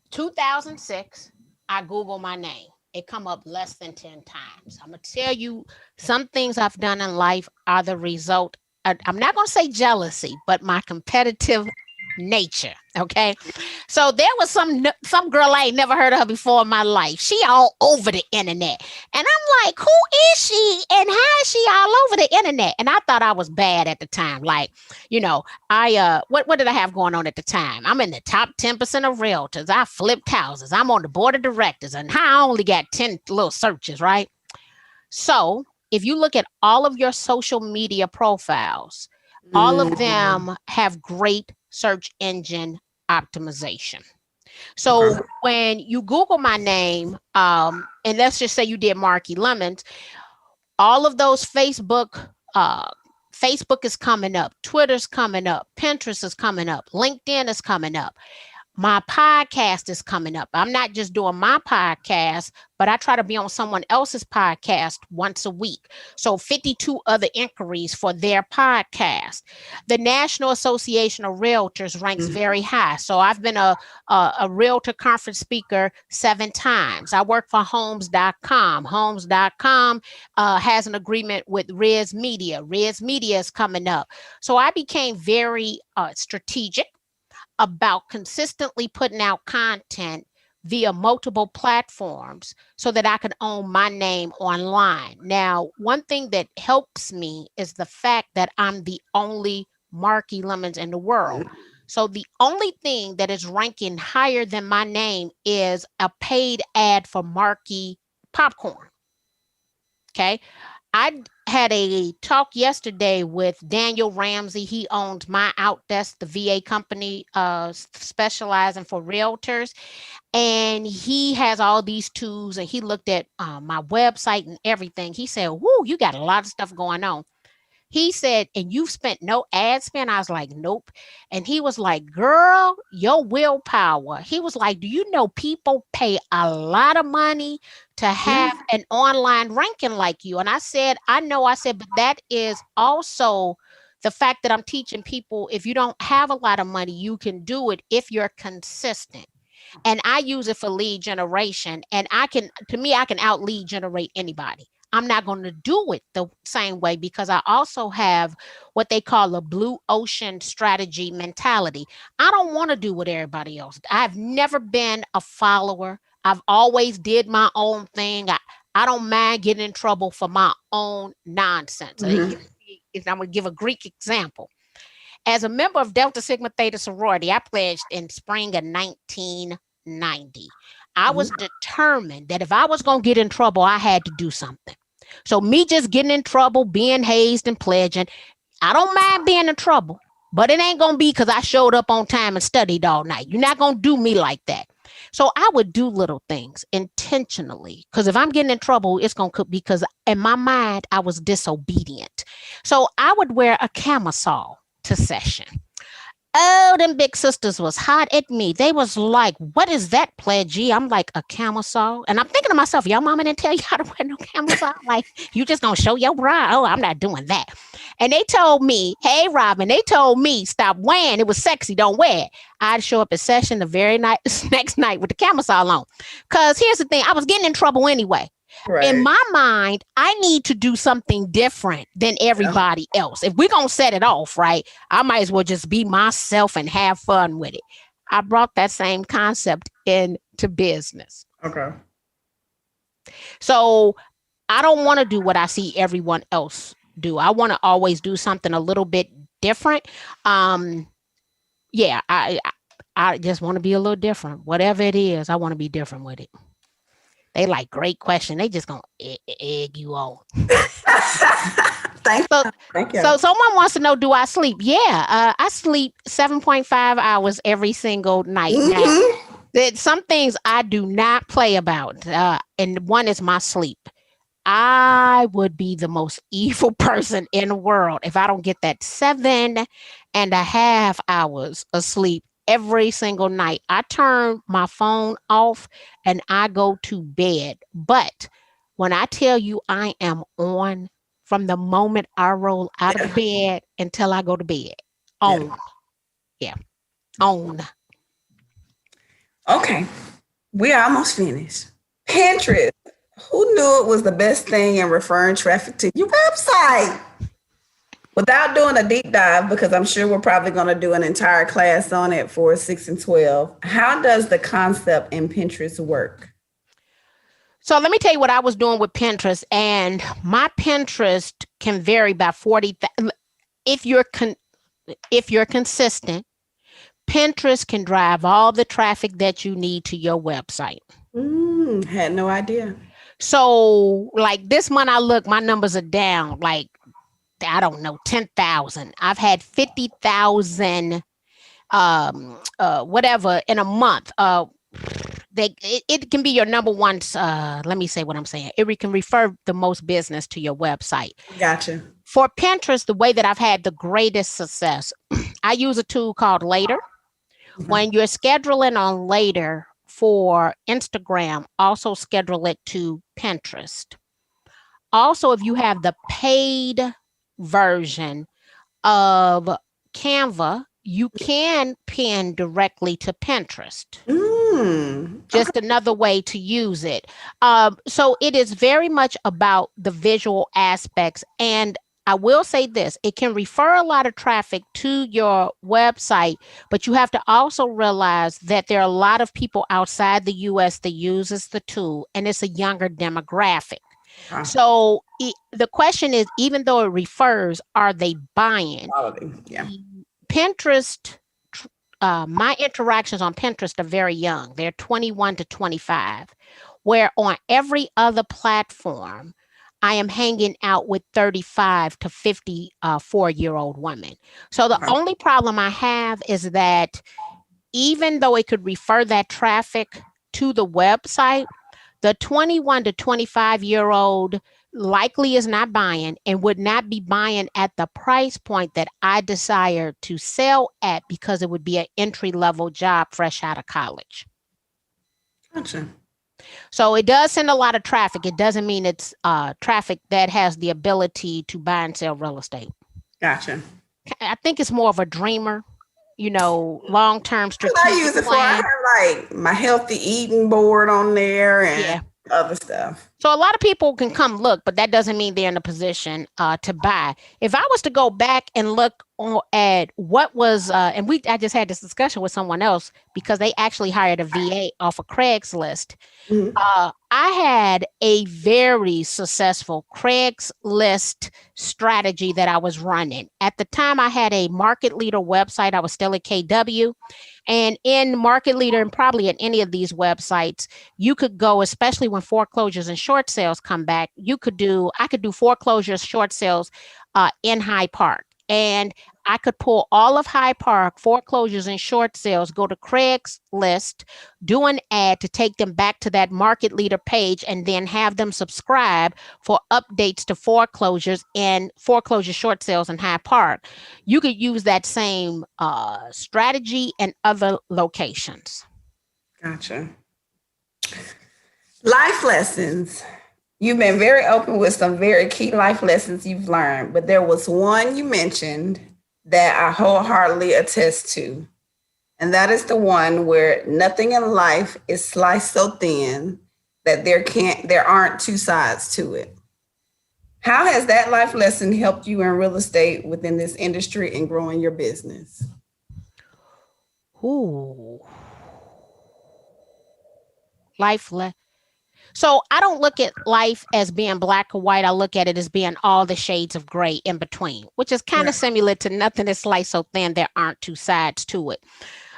2006, I Google my name. It come up less than 10 times. I'm going to tell you, some things I've done in life are the result. I'm not going to say jealousy, but my competitive nature. Okay. So there was some girl I ain't never heard of her before in my life. She all over the internet. And I'm like, who is she? And how is she all over the internet? And I thought I was bad at the time. Like, you know, what did I have going on at the time? I'm in the top 10% of realtors. I flipped houses. I'm on the board of directors, and I only got 10 little searches, right? So if you look at all of your social media profiles, all of them have great search engine optimization. So when you Google my name, and let's just say you did Marky Lemons, all of those Facebook is coming up, Twitter's coming up, Pinterest is coming up, LinkedIn is coming up. My podcast is coming up. I'm not just doing my podcast, but I try to be on someone else's podcast once a week. So 52 other inquiries for their podcast. The National Association of Realtors ranks very high. So I've been a realtor conference speaker 7 times. I work for Homes.com. Homes.com has an agreement with Riz Media. Riz Media is coming up. So I became very strategic about consistently putting out content via multiple platforms so that I could own my name online. Now, one thing that helps me is the fact that I'm the only Marky Lemons in the world. So the only thing that is ranking higher than my name is a paid ad for Marky popcorn. Okay. I had a talk yesterday with Daniel Ramsey. He owns My Outdesk, the VA company specializing for realtors. And he has all these tools, and he looked at my website and everything. He said, whoo, you got a lot of stuff going on. He said, and you've spent no ad spend? I was like, nope. And he was like, girl, your willpower. He was like, do you know people pay a lot of money to have an online ranking like you? And I said, I know. I said, but that is also the fact that I'm teaching people, if you don't have a lot of money, you can do it if you're consistent. And I use it for lead generation. And I can out lead generate anybody. I'm not going to do it the same way because I also have what they call a blue ocean strategy mentality. I don't want to do what everybody else. I've never been a follower. I've always did my own thing. I don't mind getting in trouble for my own nonsense. I'm going to give a Greek example. As a member of Delta Sigma Theta sorority, I pledged in spring of 1990. I was determined that if I was going to get in trouble, I had to do something. So me just getting in trouble, being hazed and pledging, I don't mind being in trouble, but it ain't going to be because I showed up on time and studied all night. You're not going to do me like that. So I would do little things intentionally because if I'm getting in trouble, it's going to be because in my mind, I was disobedient. So I would wear a camisole to session. Oh, them big sisters was hot at me. They was like, what is that, pledgee? I'm like, a camisole. And I'm thinking to myself, your mama didn't tell you how to wear no camisole? Like, you just gonna show your bra? Oh, I'm not doing that. And they told me, hey, Robin, they told me, stop wearing. It was sexy. Don't wear it. I'd show up at session the very next night with the camisole on. Because here's the thing, I was getting in trouble anyway. Right. In my mind, I need to do something different than everybody else. If we're going to set it off, right, I might as well just be myself and have fun with it. I brought that same concept into business. Okay. So I don't want to do what I see everyone else do. I want to always do something a little bit different. I just want to be a little different. Whatever it is, I want to be different with it. They like, great question. They just gonna egg you on. Thank you. So someone wants to know, do I sleep? Yeah, I sleep 7.5 hours every single night. Now, there's some things I do not play about, and one is my sleep. I would be the most evil person in the world if I don't get that 7.5 hours of sleep every single night. I turn my phone off and I go to bed. But when I tell you I am on from the moment I roll out of bed until I go to bed, on. Yeah. On. Okay. We are almost finished. Pinterest. Who knew it was the best thing in referring traffic to your website? Without doing a deep dive, because I'm sure we're probably going to do an entire class on it for 6 and 12, how does the concept in Pinterest work? So let me tell you what I was doing with Pinterest, and my Pinterest can vary by 40. If you're consistent, Pinterest can drive all the traffic that you need to your website. Had no idea. So like this month, my numbers are down like, I don't know, 10,000. I've had 50,000, whatever in a month. It can be your number one. Let me say what I'm saying. It can refer the most business to your website. Gotcha. For Pinterest, the way that I've had the greatest success, I use a tool called Later. When you're scheduling on Later for Instagram, also schedule it to Pinterest. Also, if you have the paid version of Canva, you can pin directly to Pinterest. Just another way to use it. So it is very much about the visual aspects. And I will say this, it can refer a lot of traffic to your website, but you have to also realize that there are a lot of people outside the US that uses the tool, and it's a younger demographic. So the question is, even though it refers, are they buying? Yeah. Pinterest, my interactions on Pinterest are very young. They're 21 to 25, where on every other platform, I am hanging out with 35 to 54-year-old women. So the only problem I have is that even though it could refer that traffic to the website, the 21 to 25-year-old likely is not buying and would not be buying at the price point that I desire to sell at, because it would be an entry level job fresh out of college. Gotcha. So it does send a lot of traffic. It doesn't mean it's traffic that has the ability to buy and sell real estate. Gotcha. I think it's more of a dreamer, long-term strategic I use it for, I plan. have like my healthy eating board on there and Yeah. other stuff. So a lot of people can come look, but that doesn't mean they're in a position to buy. If I was to go back and look at what was, I just had this discussion with someone else because they actually hired a VA off of Craigslist. Mhm. I had a very successful Craigslist strategy that I was running. At the time, I had a market leader website. I was still at KW. And in Market Leader, and probably at any of these websites, you could go, especially when foreclosures and short sales come back, I could do foreclosures, short sales in Hyde Park. And I could pull all of Hyde Park, foreclosures and short sales, go to Craigslist, do an ad to take them back to that Market Leader page, and then have them subscribe for updates to foreclosures and foreclosure short sales in Hyde Park. You could use that same strategy in other locations. Gotcha. Life lessons. You've been very open with some very key life lessons you've learned, but there was one you mentioned that I wholeheartedly attest to. And that is the one where nothing in life is sliced so thin that there aren't two sides to it. How has that life lesson helped you in real estate within this industry and growing your business? Ooh. So I don't look at life as being black or white. I look at it as being all the shades of gray in between, which is kind of similar to nothing is sliced so thin there aren't two sides to it.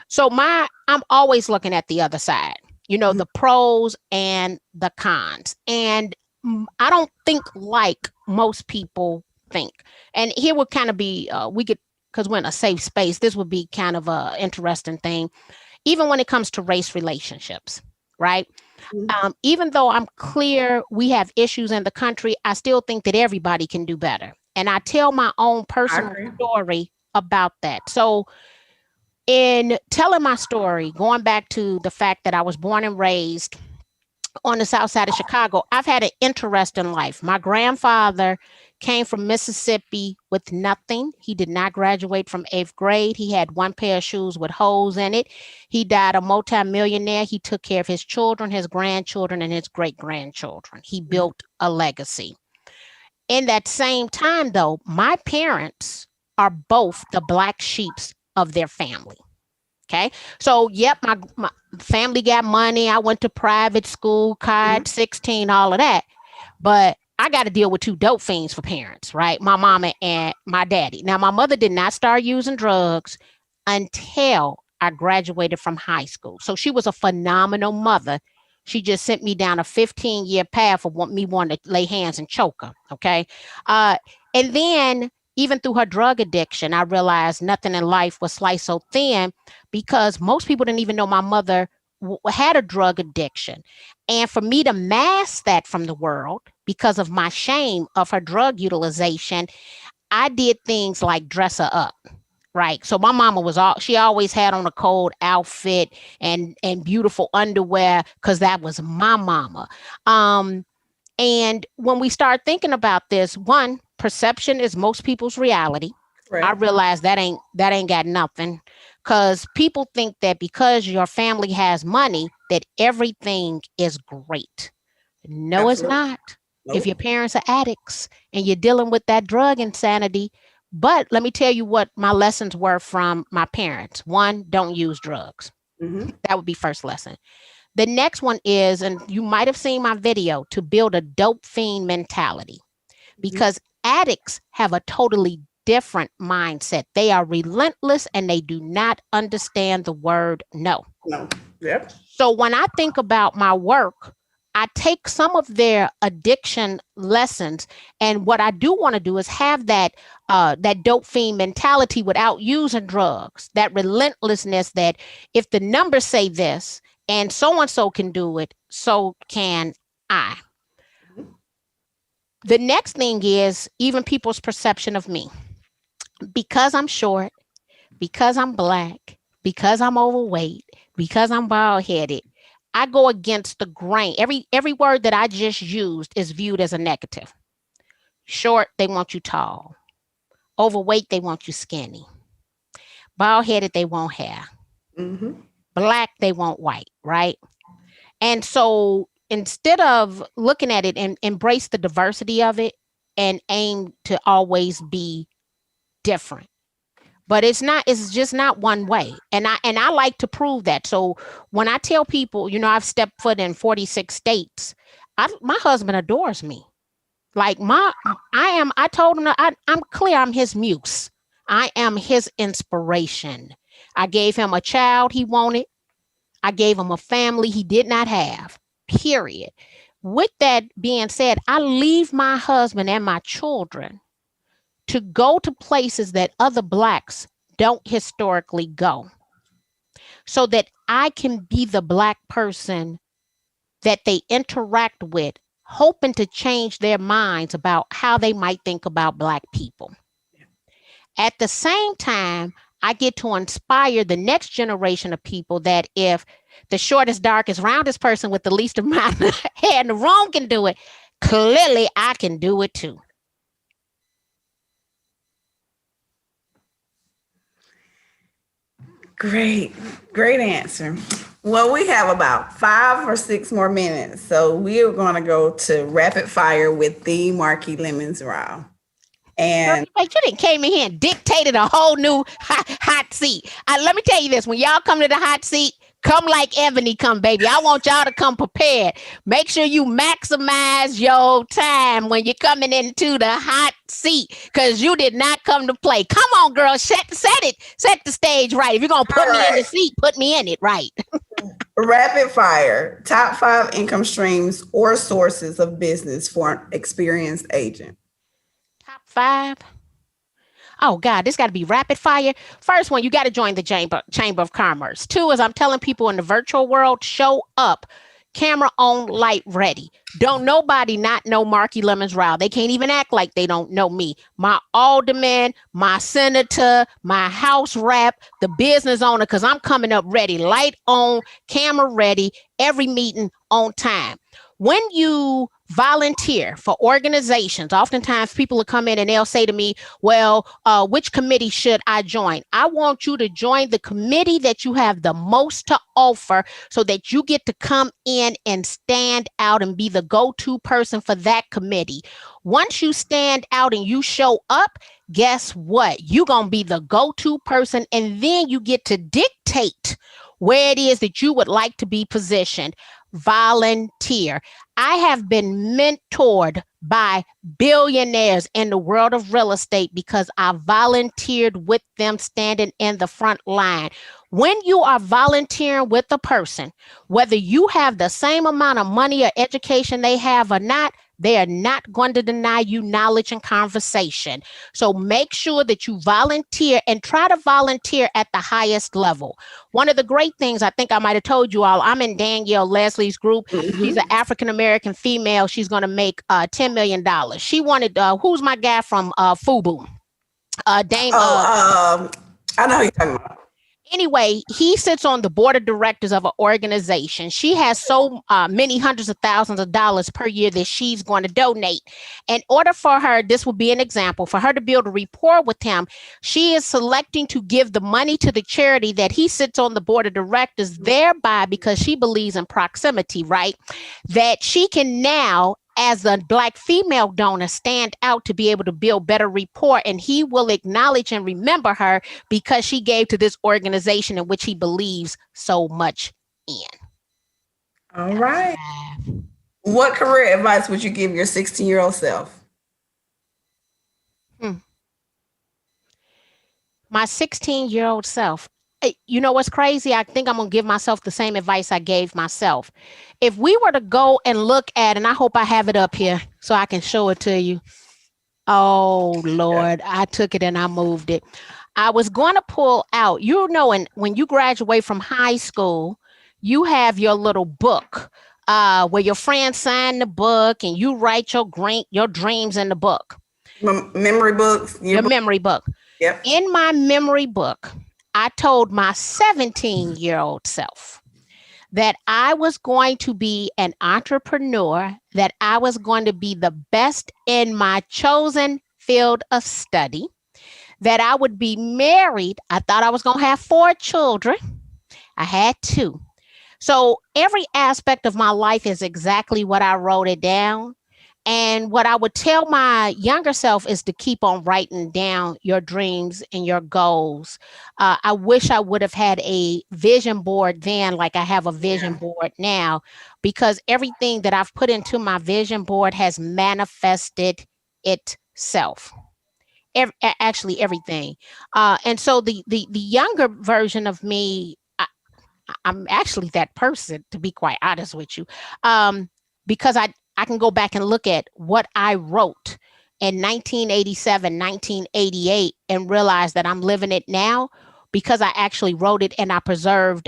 So I'm always looking at the other side, the pros and the cons. And I don't think like most people think. And here would kind of be, because we're in a safe space, this would be kind of a interesting thing, even when it comes to race relationships, right? Even though I'm clear we have issues in the country, I still think that everybody can do better. And I tell my own personal story about that. So in telling my story, going back to the fact that I was born and raised on the south side of Chicago, I've had an interesting life. My grandfather came from Mississippi with nothing. He did not graduate from 8th grade. He had one pair of shoes with holes in it. He died a multimillionaire. He took care of his children, his grandchildren, and his great-grandchildren. He built a legacy. In that same time, though, my parents are both the black sheeps of their family. Okay. So, yep, my family got money. I went to private school, college, 16, all of that. But I got to deal with two dope fiends for parents, right? My mama and my daddy. Now, my mother did not start using drugs until I graduated from high school. So she was a phenomenal mother. She just sent me down a 15-year path of me wanting to lay hands and choke her. Okay. And then even through her drug addiction, I realized nothing in life was sliced so thin, because most people didn't even know my mother had a drug addiction. And for me to mask that from the world because of my shame of her drug utilization, I did things like dress her up. Right. So my mama she always had on a cold outfit and beautiful underwear, because that was my mama. And when we start thinking about this, one, perception is most people's reality. Right. I realize that ain't got nothing, because people think that because your family has money, that everything is great. No, Absolutely. It's not. Nope. If your parents are addicts and you're dealing with that drug insanity. But let me tell you what my lessons were from my parents. One, don't use drugs. That would be first lesson. The next one is, and you might have seen my video, to build a dope fiend mentality, because addicts have a totally different mindset. They are relentless and they do not understand the word no. No. Yep. So when I think about my work, I take some of their addiction lessons, and what I do want to do is have that dope fiend mentality without using drugs, that relentlessness that if the numbers say this and so can do it, so can I. The next thing is even people's perception of me. Because I'm short, because I'm black, because I'm overweight, because I'm bald headed, I go against the grain. Every word that I just used is viewed as a negative. Short, they want you tall. Overweight, they want you skinny. Bald headed, they want hair. Mm-hmm. Black, they want white, right? And so instead of looking at it and embrace the diversity of it and aim to always be different. But it's just not one way. And I like to prove that. So when I tell people, I've stepped foot in 46 states, my husband adores me. Like I told him I'm clear, I'm his muse. I am his inspiration. I gave him a child he wanted. I gave him a family he did not have. Period. With that being said, I leave my husband and my children to go to places that other blacks don't historically go, so that I can be the black person that they interact with, hoping to change their minds about how they might think about black people. At the same time, I get to inspire the next generation of people that if the shortest, darkest, roundest person with the least amount of hair in the room can do it, clearly I can do it too. Great answer. Well, we have about 5 or 6 more minutes, so we are going to go to rapid fire with the Marquis Lemons-Ryhal. And you didn't came in here and dictated a whole new hot seat. Let me tell you this: when y'all come to the hot seat, come like Eboni come, baby. I want y'all to come prepared. Make sure you maximize your time when you're coming into the hot seat, because you did not come to play. Come on, girl, set the stage right. If you're gonna put me in the seat, put me in it right. Rapid fire: top 5 income streams or sources of business for an experienced agent. Top 5. Oh God, this got to be rapid fire. First one, you got to join the Chamber of Commerce. 2 is I'm telling people in the virtual world, show up, camera on, light ready. Don't nobody not know Marquis Lemons-Ryhal. They can't even act like they don't know me. My alderman, my senator, my house rep, the business owner, because I'm coming up ready, light on, camera ready, every meeting on time. When you volunteer for organizations, oftentimes people will come in and they'll say to me, well, which committee should I join? I want you to join the committee that you have the most to offer, so that you get to come in and stand out and be the go-to person for that committee. Once you stand out and you show up, guess what? You're going to be the go-to person, and then you get to dictate where it is that you would like to be positioned. Volunteer. I have been mentored by billionaires in the world of real estate because I volunteered with them, standing in the front line. When you are volunteering with a person, whether you have the same amount of money or education they have or not, they are not going to deny you knowledge and conversation. So make sure that you volunteer, and try to volunteer at the highest level. One of the great things, I think I might have told you all, I'm in Danielle Leslie's group. Mm-hmm. She's an African-American female. She's going to make $10 million. She wanted, who's my guy from FUBU? Dame. I know who you're talking about. Anyway, he sits on the board of directors of an organization. She has so many hundreds of thousands of dollars per year that she's going to donate. In order for her, this will be an example, for her to build a rapport with him, she is selecting to give the money to the charity that he sits on the board of directors, thereby, because she believes in proximity, right? That she can now, as a Black female donor, stand out to be able to build better rapport, and he will acknowledge and remember her because she gave to this organization in which he believes so much in. All right. What career advice would you give your 16-year-old self? My 16-year-old self. You know what's crazy? I think I'm going to give myself the same advice I gave myself. If we were to go and look at, and I hope I have it up here so I can show it to you. Oh, Lord, I took it and I moved it. I was going to pull out, when you graduate from high school, you have your little book where your friends sign the book and you write your dreams in the book. Memory books. Your memory book. Yep. In my memory book, I told my 17-year-old self that I was going to be an entrepreneur, that I was going to be the best in my chosen field of study, that I would be married. I thought I was going to have 4 children. I had 2. So every aspect of my life is exactly what I wrote it down. And what I would tell my younger self is to keep on writing down your dreams and your goals. I wish I would have had a vision board then, like I have a vision board now, because everything that I've put into my vision board has manifested itself. Actually, everything. And so the younger version of me, I'm actually that person, to be quite honest with you, because I can go back and look at what I wrote in 1987, 1988, and realize that I'm living it now because I actually wrote it and I preserved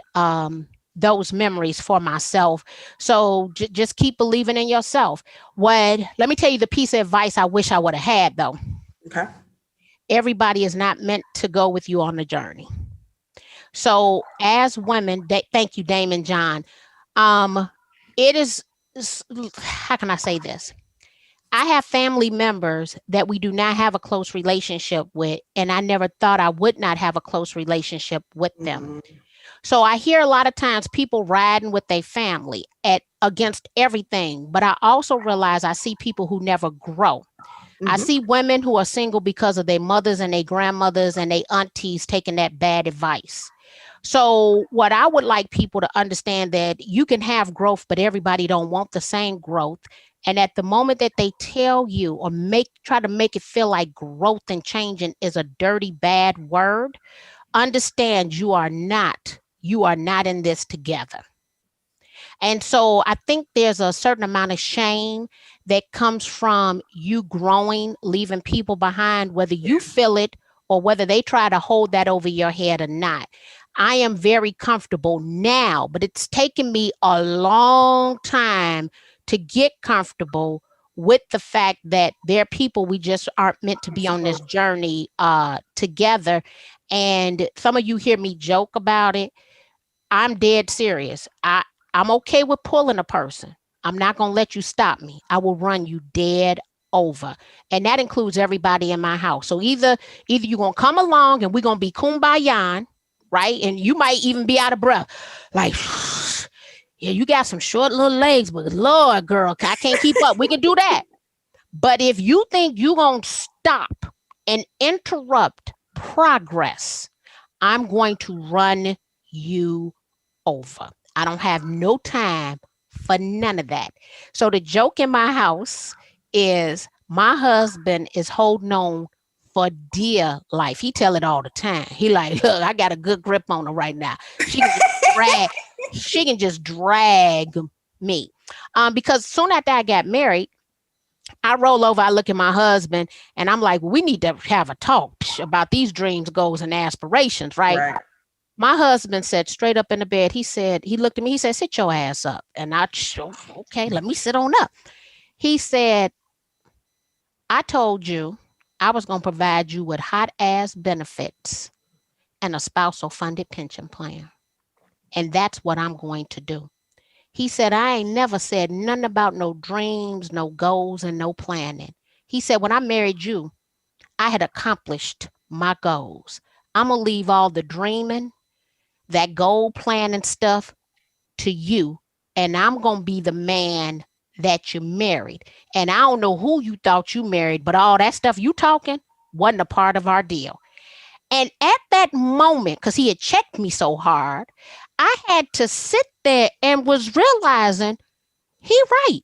those memories for myself. So just keep believing in yourself. Let me tell you the piece of advice I wish I would have had, though. Okay. Everybody is not meant to go with you on the journey. So as women, thank you, Damon John. It is, how can I say this? I have family members that we do not have a close relationship with, and I never thought I would not have a close relationship with them. So I hear a lot of times people riding with their family against everything, but I also realize I see people who never grow. I see women who are single because of their mothers and their grandmothers and their aunties taking that bad advice. So what I would like people to understand, that you can have growth, but everybody don't want the same growth. And at the moment that they tell you or try to make it feel like growth and changing is a dirty, bad word, understand you are not in this together. And so I think there's a certain amount of shame that comes from you growing, leaving people behind, whether you feel it or whether they try to hold that over your head or not. I am very comfortable now, but it's taken me a long time to get comfortable with the fact that there are people we just aren't meant to be on this journey together. And some of you hear me joke about it. I'm dead serious. I'm okay with pulling a person. I'm not going to let you stop me. I will run you dead over. And that includes everybody in my house. So either you're going to come along and we're going to be kumbaya, right? And you might even be out of breath. Like, yeah, you got some short little legs, but Lord, girl, I can't keep up. We can do that. But if you think you're going to stop and interrupt progress, I'm going to run you over. I don't have no time for none of that. So the joke in my house is my husband is holding on for dear life. He tell it all the time. He like, look, I got a good grip on her right now. She can just drag me. Because soon after I got married, I roll over, I look at my husband, and I'm like, we need to have a talk about these dreams, goals, and aspirations, right? My husband said straight up in the bed, he looked at me, he said, sit your ass up. And okay, let me sit on up. He said, I told you I was going to provide you with hot ass benefits and a spousal funded pension plan. And that's what I'm going to do. He said, I ain't never said nothing about no dreams, no goals, and no planning. He said, when I married you, I had accomplished my goals. I'm going to leave all the dreaming, that goal planning stuff to you. And I'm going to be the man that you married. And I don't know who you thought you married, but all that stuff you talking wasn't a part of our deal. And at that moment, because he had checked me so hard, I had to sit there and was realizing he right.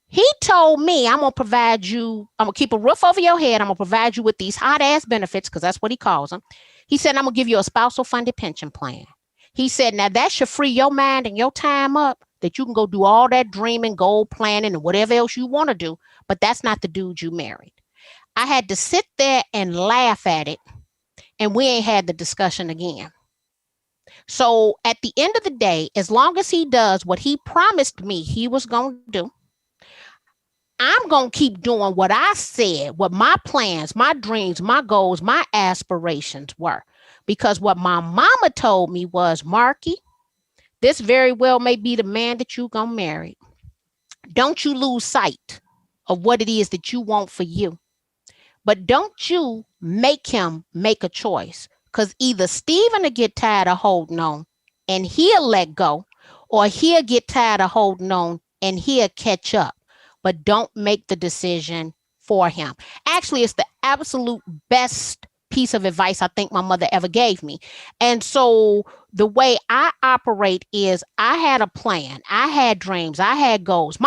He told me, I'm going to provide you, I'm going to keep a roof over your head. I'm going to provide you with these hot ass benefits, because that's what he calls them. He said, I'm going to give you a spousal funded pension plan. He said, now that should free your mind and your time up, that you can go do all that dreaming, goal planning, and whatever else you want to do. But that's not the dude you married. I had to sit there and laugh at it. And we ain't had the discussion again. So at the end of the day, as long as he does what he promised me he was going to do, I'm going to keep doing what I said, what my plans, my dreams, my goals, my aspirations were. Because what my mama told me was, Marky, this very well may be the man that you're going to marry. Don't you lose sight of what it is that you want for you. But don't you make him make a choice. Because either Stephen will get tired of holding on and he'll let go, or he'll get tired of holding on and he'll catch up. But don't make the decision for him. Actually, it's the absolute best piece of advice I think my mother ever gave me. And so the way I operate is I had a plan. I had dreams. I had goals.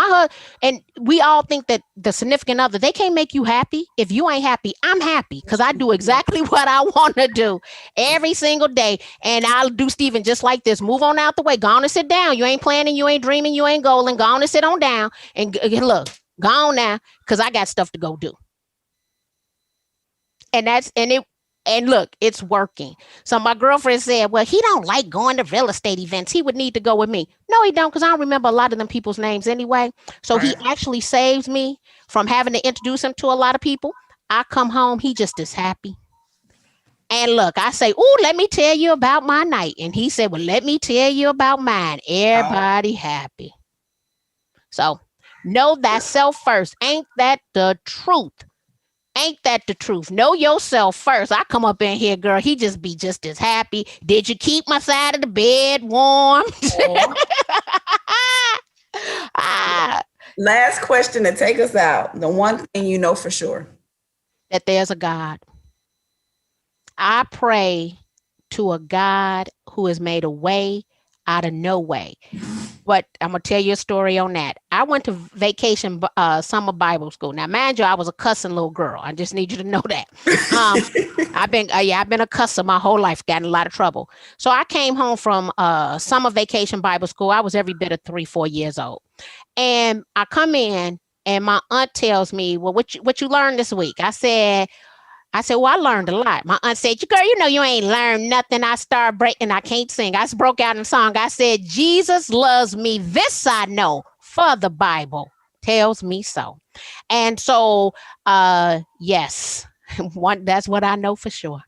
And we all think that the significant other, they can't make you happy. If you ain't happy, I'm happy because I do exactly what I want to do every single day. And I'll do Stephen just like this. Move on out the way. Go on and sit down. You ain't planning. You ain't dreaming. You ain't goaling. Go on and sit on down. And look, go on now because I got stuff to go do. And look, it's working. So my girlfriend said, well, he don't like going to real estate events. He would need to go with me. No, he don't, because I don't remember a lot of them people's names anyway. So He actually saves me from having to introduce him to a lot of people. I come home, he just is happy. And look, I say, oh, let me tell you about my night. And he said, well, let me tell you about mine. Everybody happy. So know thyself first. Ain't that the truth? Ain't that the truth? Know yourself first. I come up in here, girl. He just be just as happy. Did you keep my side of the bed warm? Last question to take us out. The one thing you know for sure. That there's a God. I pray to a God who has made a way out of no way. But I'm going to tell you a story on that. I went to vacation summer Bible school. Now, mind you, I was a cussing little girl. I just need you to know that. I've been a cusser my whole life, got in a lot of trouble. So I came home from summer vacation Bible school. I was every bit of 3-4 years old. And I come in and my aunt tells me, well, what you learned this week? I said, well, I learned a lot. My aunt said, girl, you know, you ain't learned nothing. I started breaking. I can't sing. I just broke out in song. I said, Jesus loves me. This I know, for the Bible tells me so. And so, yes, that's what I know for sure.